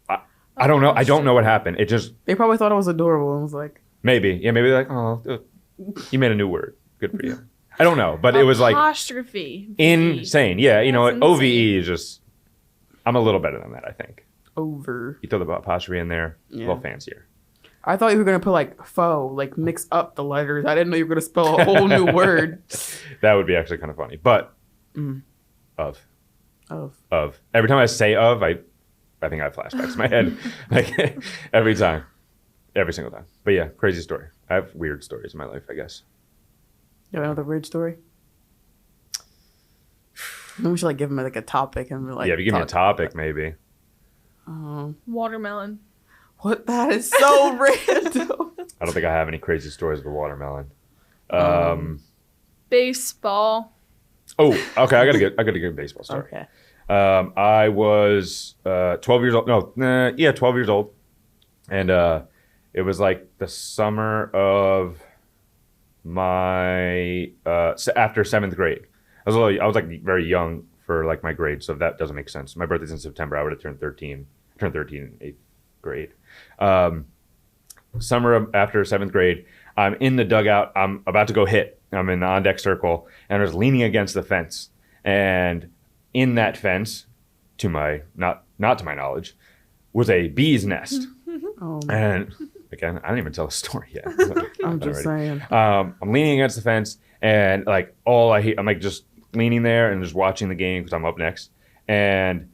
I don't know. I don't know what happened. It just, They probably thought it was adorable and was like, maybe. Yeah, maybe they're like, oh, you made a new word. Good for you. I don't know. But it was like apostrophe. insane. Yeah, you know what? That's OVE insane. is just, I'm a little better than that, I think. over. You throw the apostrophe in there, a little fancier. I thought you were going to put like faux, like mix up the letters. I didn't know you were going to spell a whole new word. That would be actually kind of funny. But of. Every time I say of, I think I have flashbacks in my head. Like every time. Every single time. But yeah, crazy story. I have weird stories in my life, I guess. You have another weird story? Maybe we should like give him like a topic and be like, Yeah, if you give me a topic, maybe. Watermelon. What? That is so random. I don't think I have any crazy stories with watermelon. Baseball. Oh, okay. I got a good baseball story. Okay. I was 12 years old. 12 years old. And it was like the summer of my after 7th grade. I was like very young for like my grade, so that doesn't make sense. My birthday's in September. I would have turned 13. I turned 13 in 8th grade. Summer after 7th grade, I'm in the dugout. I'm about to go hit. I'm in the on-deck circle, and I was leaning against the fence. And in that fence, to my not to my knowledge, was a bee's nest. Oh, And again, I didn't even tell the story yet. I'm just saying. I'm leaning against the fence, and like I'm like just leaning there and just watching the game because I'm up next. And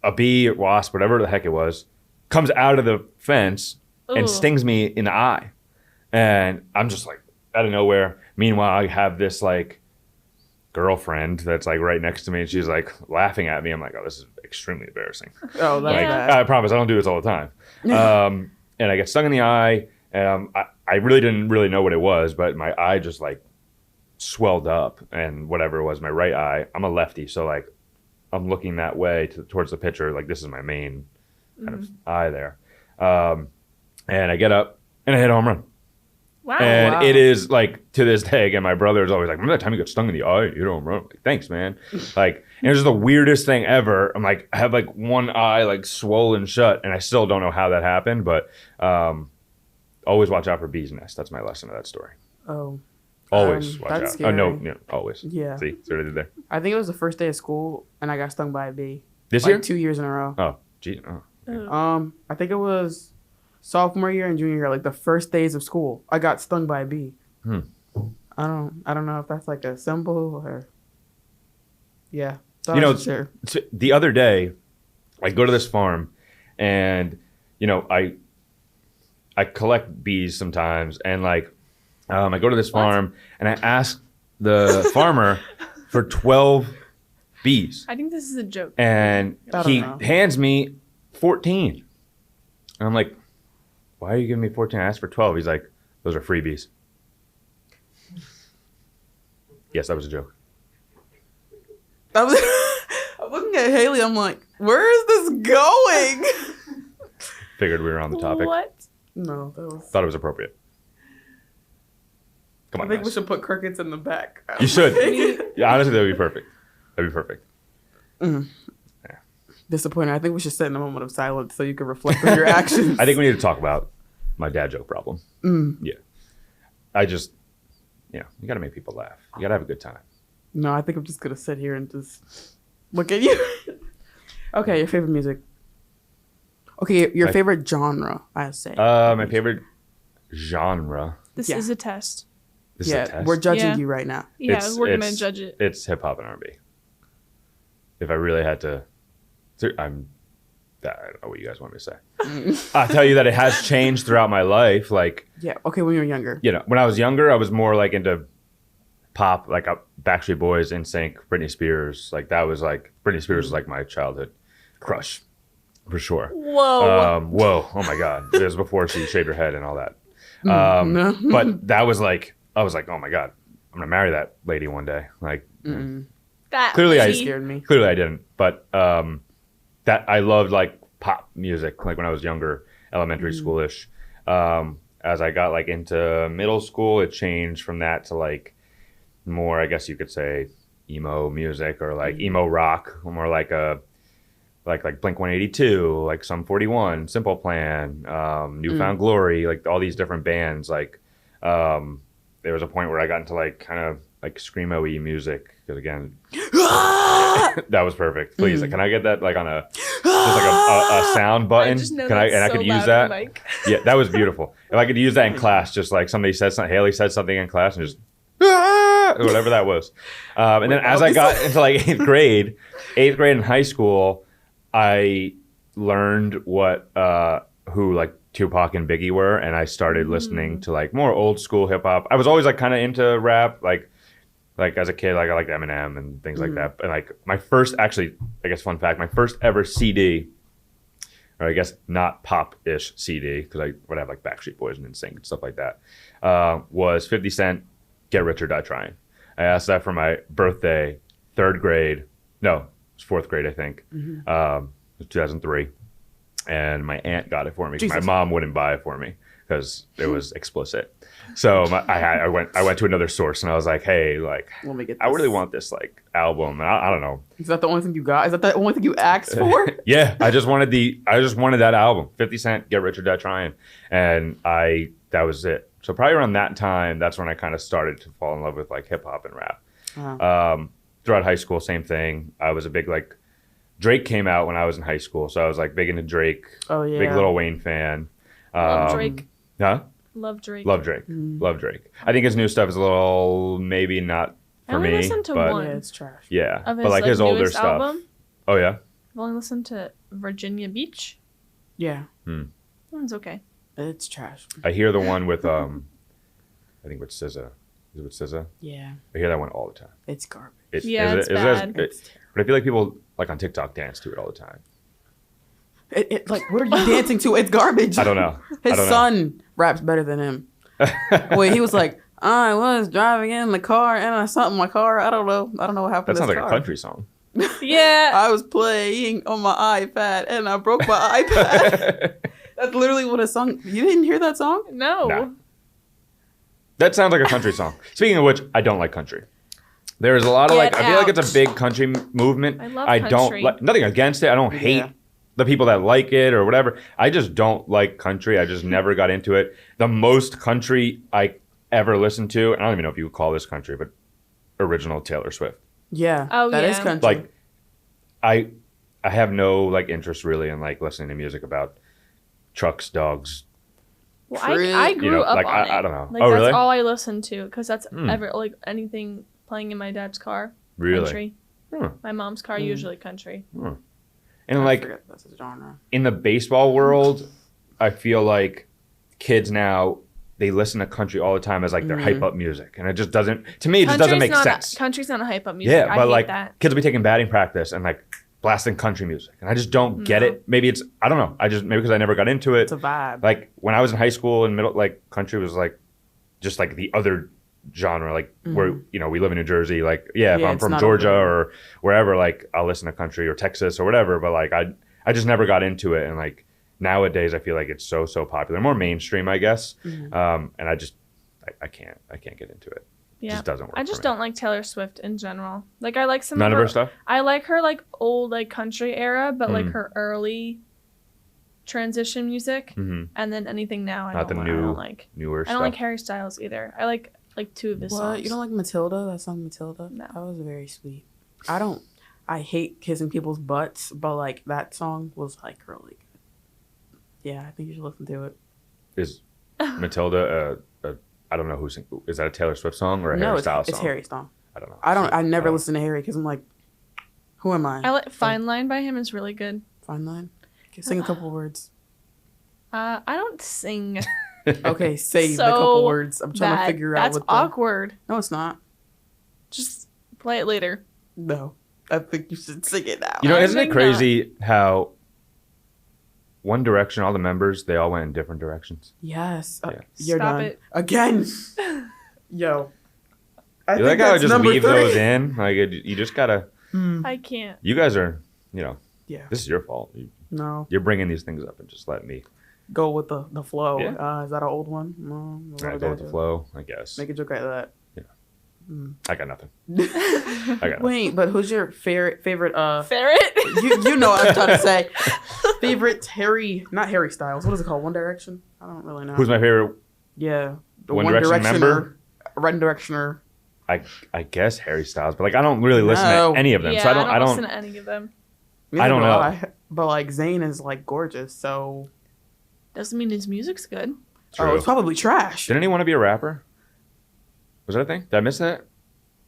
a bee or wasp, whatever the heck it was, comes out of the fence and Ooh. stings me in the eye. And I'm just like out of nowhere. Meanwhile, I have this like girlfriend that's like right next to me, and she's like laughing at me. I'm like, oh, this is extremely embarrassing. Oh, that's Like, bad. I promise I don't do this all the time. And I get stung in the eye, and I really didn't really know what it was, but my eye just like swelled up, and whatever it was, my right eye. I'm a lefty, so like I'm looking that way towards the pitcher. Like this is my main kind of eye there. And I get up and I hit a home run. Wow. And wow. it is like to this day, again, my brother is always like, remember that time you got stung in the eye? You don't remember? Like, thanks, man. Like, and it was just the weirdest thing ever. I'm like, I have like one eye like swollen shut, and I still don't know how that happened, but always watch out for bees' nests. That's my lesson of that story. Oh. Always watch that's out. scary. Oh, no, always. Yeah. See what I did there? I think it was the first day of school, and I got stung by a bee. This like year? 2 years in a row. Oh, gee. Oh. I think it was sophomore year and junior year, like the first days of school. I got stung by a bee. I don't know if that's like a symbol or. Yeah. You know, Sure. the other day, I go to this farm, and I collect bees sometimes, and like I go to this farm and I ask the farmer for 12 bees, I think this is a joke. and he know. hands me 14, and I'm like, why are you giving me 14? I asked for 12. He's like, those are freebies. Yes, that was a joke. I'm looking at Haley. I'm like, where is this going? Figured we were on the topic. What? No, that was. Thought it was appropriate. Come I on, think we guys. should put crickets in the back. You should. Yeah, honestly, that would be perfect. That'd be perfect. Disappointing. I think we should sit in a moment of silence so you can reflect on your actions. I think we need to talk about my dad joke problem. Yeah. I just, you got to make people laugh. You got to have a good time. No, I think I'm just gonna sit here and just look at you. Okay, your favorite music. Okay, your favorite genre, I say. My favorite genre. This Yeah. is a test. This is a test. We're judging Yeah. you right now. Yeah, we're going to judge it. It's hip hop and R&B. If I really had to, I don't know what you guys want me to say. I'll tell you that it has changed throughout my life. Like, Yeah. Okay, when you were younger. when I was younger, I was more like into pop, like Backstreet Boys, NSYNC, Britney Spears. Like that was like Britney Spears was like my childhood crush, for sure. Whoa. Whoa! Oh my God! It was before she shaved her head and all that. No. But that was like, I was like, oh my God, I'm gonna marry that lady one day. Like, That clearly I Scared me. clearly I didn't, but that I loved like pop music, like when I was younger, elementary schoolish. As I got like into middle school, it changed from that to like more, I guess you could say, emo music or like emo rock, more like a like Blink 182, like Sum 41, Simple Plan, Newfound Glory, like all these different bands. Like there was a point where I got into like kind of like screamo-y music, because again, that was perfect. Please, can I get that like on a just like a sound button? I just know Can I that's and I so could use loud that? on the mic. Yeah, that was beautiful. If I could use that in class, just like somebody said something, Haley said something in class, and just or whatever that was. And then as I got into like eighth grade in high school, I learned what who like Tupac and Biggie were, and I started listening to like more old school hip hop. I was always like kind of into rap, like as a kid, like I liked Eminem and things like that. And like my first, actually, I guess fun fact, my first ever CD, or I guess not pop-ish CD, because I would have like Backstreet Boys and NSYNC and stuff like that, was 50 Cent, Get Rich or Die Trying. I asked that for my birthday, third grade. No, it was fourth grade, I think. It was 2003. And my aunt got it for me. My mom wouldn't buy it for me because it was explicit. So I went to another source and I was like, hey, like, Let me get I really this. want this like album. And I don't know. Is that the only thing you got? Is that the only thing you asked for? Yeah, I just wanted that album, 50 Cent, Get Rich or Die Trying, and that was it. So probably around that time, that's when I kind of started to fall in love with like hip hop and rap. Wow. Throughout high school, same thing. I was a big like Drake came out when I was in high school, so I was like big into Drake. Oh yeah. Big Lil Wayne fan. Love Drake. Huh? Love Drake. Love Drake. Love Drake. I think his new stuff is a little maybe not I for only me, listened to but one. Yeah, it's trash. yeah. Of his, But like his older newest stuff. album. Oh yeah. I've only listened to Virginia Beach. Yeah, That one's okay. it's trash. I hear the one with I think with SZA. Is it with SZA? Yeah, I hear that one all the time. it's garbage. Yeah, it's bad. But I feel like people like on TikTok dance to it all the time. It like, what are you dancing to? It's garbage. I don't know. His I don't know. son raps better than him. Wait, he was like, I was driving in the car and I saw my car. I don't know what happened. That to sounds this like a car. country song. Yeah. I was playing on my iPad and I broke my iPad. That's literally what a song. You didn't hear that song? No. Nah. That sounds like a country song. Speaking of which, I don't like country. There is a lot of Get I feel like it's out. a big country movement. I love don't country. like nothing against it. I don't hate the people that like it or whatever. I just don't like country. I just never got into it. The most country I ever listened to, and I don't even know if you would call this country, but original Taylor Swift. Yeah. Oh, that is yeah. country. Like, I have no like interest really in like listening to music about trucks, dogs. Well, I grew up like on it. I don't know. Like, Oh, that's really? all I listened to because that's ever like anything playing in my dad's car. Really? Country. My mom's car usually country. And I like forget that's a genre. in the baseball world, I feel like kids now they listen to country all the time as like their hype up music, and it just doesn't. To me, it just doesn't make sense. Country's not a hype up music. Yeah, I but hate like that. kids will be taking batting practice and like blasting country music, and I just don't get it. Maybe it's I don't know. Maybe because I never got into it. It's a vibe. Like when I was in high school and middle, like country was like just like the other genre. Like where we live in New Jersey. Like if I'm it's from not Georgia over or wherever, like I'll listen to country or Texas or whatever. But like I just never got into it, and like nowadays I feel like it's so popular, more mainstream, I guess. And I can't get into it. Yeah. It just doesn't work. I just for me. don't like Taylor Swift in general. Like I like some None of of her stuff. I like her like old like country era, but like her early transition music, and then anything now I Not don't the I new don't like. newer I stuff. don't like Harry Styles either. I like two of his What? songs. You don't like Matilda? That song Matilda? No. That was very sweet. I hate kissing people's butts, but like that song was like really good. Yeah, I think you should listen to it. Is Matilda I don't know who is that a Taylor Swift song or a No, Harry it's Styles song? It's Harry's song. I don't know. I never listen to Harry because I'm like, who am I? I like Fine Line by him is really good. Fine line. Okay, sing a couple words. I don't sing. Okay, say the So couple words. I'm trying bad. to figure out That's what the... awkward. No, it's not. Just play it later. No. I think you should sing it now. You know, I isn't it think crazy how One Direction, all the members, they all went in different directions? Yes. Yeah. You're Stop done. it. Again. Yo. You like how I just leave those in? Like you just gotta. I can't. You guys are, Yeah. this is your fault. No. You're bringing these things up and just let me. Go with the flow. Yeah. Is that an old one? No. I go with the flow, I guess. Make a joke out of that. I got nothing. I got nothing. Wait, but who's your favorite Ferret? you know what I'm trying to say. Favorite not Harry Styles. What is it called? One Direction? I don't really know. Who's my favorite? Yeah. The One Direction member? One Directioner. I guess Harry Styles, but like I don't really listen No. to any of them, Yeah, so I don't I don't. listen to any of them. I don't know. But like Zayn is like gorgeous, so Doesn't mean his music's good. True. oh, it's probably trash. Didn't he want to be a rapper? Was that a thing? Did I miss that?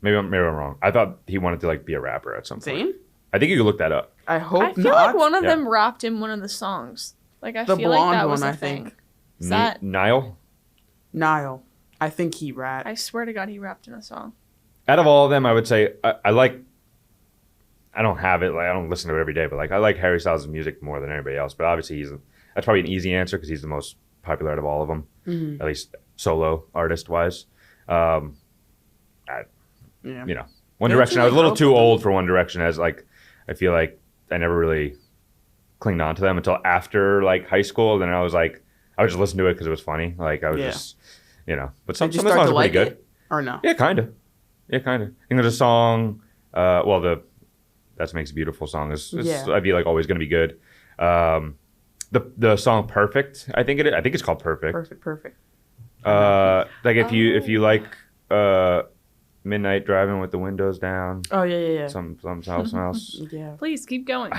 Maybe I'm wrong. I thought he wanted to like be a rapper at some point. Zayn? I think you could look that up. I hope I feel not. like one of Yeah. them rapped in one of the songs. Like I The feel like blonde that was one, a I thing. think. Is that? Niall? Niall. I think he rapped. I swear to God, he rapped in a song. Out of all of them, I would say I like. I don't have it. Like I don't listen to it every day, but like I like Harry Styles' music more than anybody else. But obviously, that's probably an easy answer because he's the most popular out of all of them, at least solo artist wise. Yeah. One Don't Direction. you I was a like little both too of them? old for One Direction. As like, I feel like I never really clinged on to them until after like high school. Then I was like, I would just listen to it because it was funny. Like I was Yeah. just, But some Did you of the start songs to are like pretty good. it or no? Yeah, kind of. I think there's a song. The "That Makes a Beautiful" song is Yeah. I feel like always going to be good. The song "Perfect," I think it's called "Perfect." Perfect. Like if you like "Midnight Driving with the Windows Down," Oh yeah. some else. Yeah. Please keep going.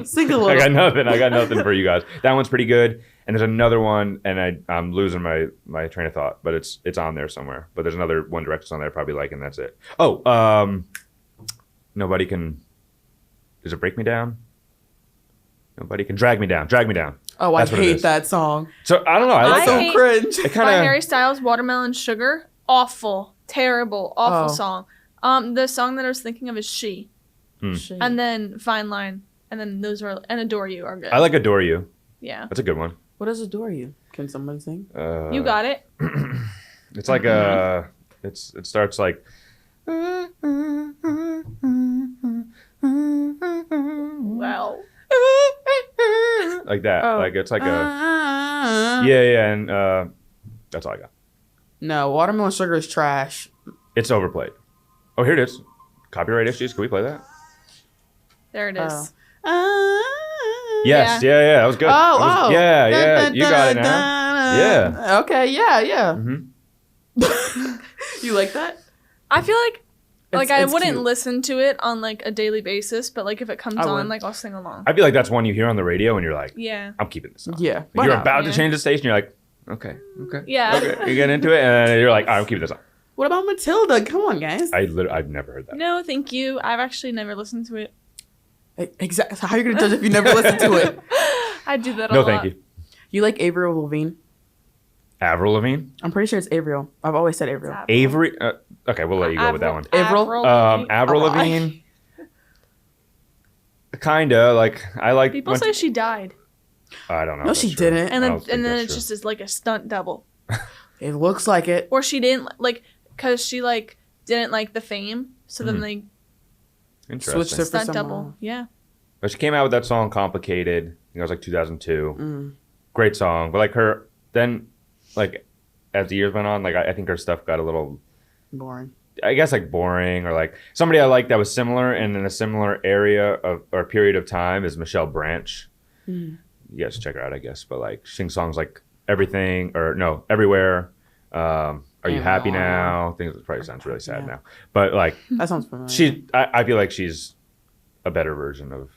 Sing a little. I got nothing for you guys. That one's pretty good. And there's another one, and I'm losing my train of thought, but it's on there somewhere. But there's another One Direction song that I probably like, and that's it. Oh, nobody can. Does it break me down? Nobody can drag me down. Drag me down. Oh, That's I what it hate is. that song. So I don't know. I like I that. hate- So cringe. It By kind Harry of. Styles, "Watermelon Sugar." Awful, terrible, awful Oh. song. The song that I was thinking of is "She," Shit. and then "Fine Line," and then those are and "Adore You" are good. I like "Adore You." Yeah, That's a good one. What does adore you? Can someone sing? you got it. It's like it starts like. Well, Like that. Oh. Like it's like a. Yeah, and that's all I got. No, watermelon sugar is trash. It's overplayed. Oh, here it is. Copyright issues. Can we play that? There it is. Yes. Yeah. That was good. Oh. Yeah. You got it now. Yeah. Okay. Yeah. Mm-hmm. You like that? I feel like I it's wouldn't cute. listen to it on like a daily basis, but like if it comes I on, would. like I'll sing along. I feel like that's one you hear on the radio and you're like, Yeah. I'm keeping this on. Yeah. Like, Why you're not? about to Yeah. change the station. You're like, okay. Yeah. Okay. You get into it and then you're like, I'm keeping this on. What about Matilda? Come on, guys. I've never heard that. No, thank you. I've actually never listened to it. Exactly. How are you gonna judge if you never listen to it? I do that a No, lot. thank you. You like Avril Lavigne? Avril Lavigne? I'm pretty sure it's Avril. I've always said Avril. Avery? Okay, we'll let you go with that one. Avril? Avril Oh, Lavigne? Kinda. Like, I like... People say she died, I don't know. No, if she that's true. didn't. and I then don't think and then that's it's true. just as like a stunt double, It looks like it. or she didn't like because she like didn't like the fame, so then Mhm. they Interesting. Switched her for stunt someone double. else. Yeah. But she came out with that song Complicated. I think it was like 2002. Mm. Great song. But like her... Then, like, as the years went on, like, I think her stuff got a little... Boring. I guess like boring, or like somebody I like that was similar and in a similar area of or period of time is Michelle Branch. Mm. You guys should check her out, I guess. But like she sings songs like Everything or no, Everywhere. Are you happy now? I think it probably sounds really sad Yeah. now. But like That sounds familiar. I feel like she's a better version of,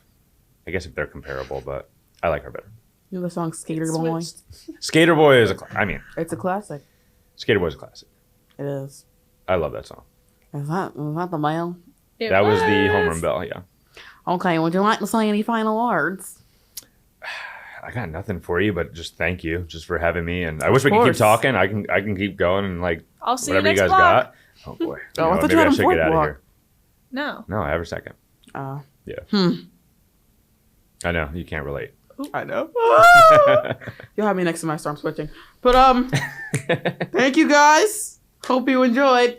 I guess if they're comparable, but I like her better. You know the song Skater It Boy? switched. Skater Boy is I mean, It's a classic. Skater Boy is a classic. It is. I love that song. Is that the bell? It That was the home run bell, yeah. Okay, would you like to say any final words? I got nothing for you, but just thank you just for having me. And I wish we could keep course. talking. I can keep going and like I'll see you whatever you next guys block. got. Oh boy. Oh, I thought you maybe had I a should fourth get out of block. here. No. No, I have a second. Yeah. I know you can't relate. I know. You'll have me next semester. I'm switching. But thank you guys. Hope you enjoyed.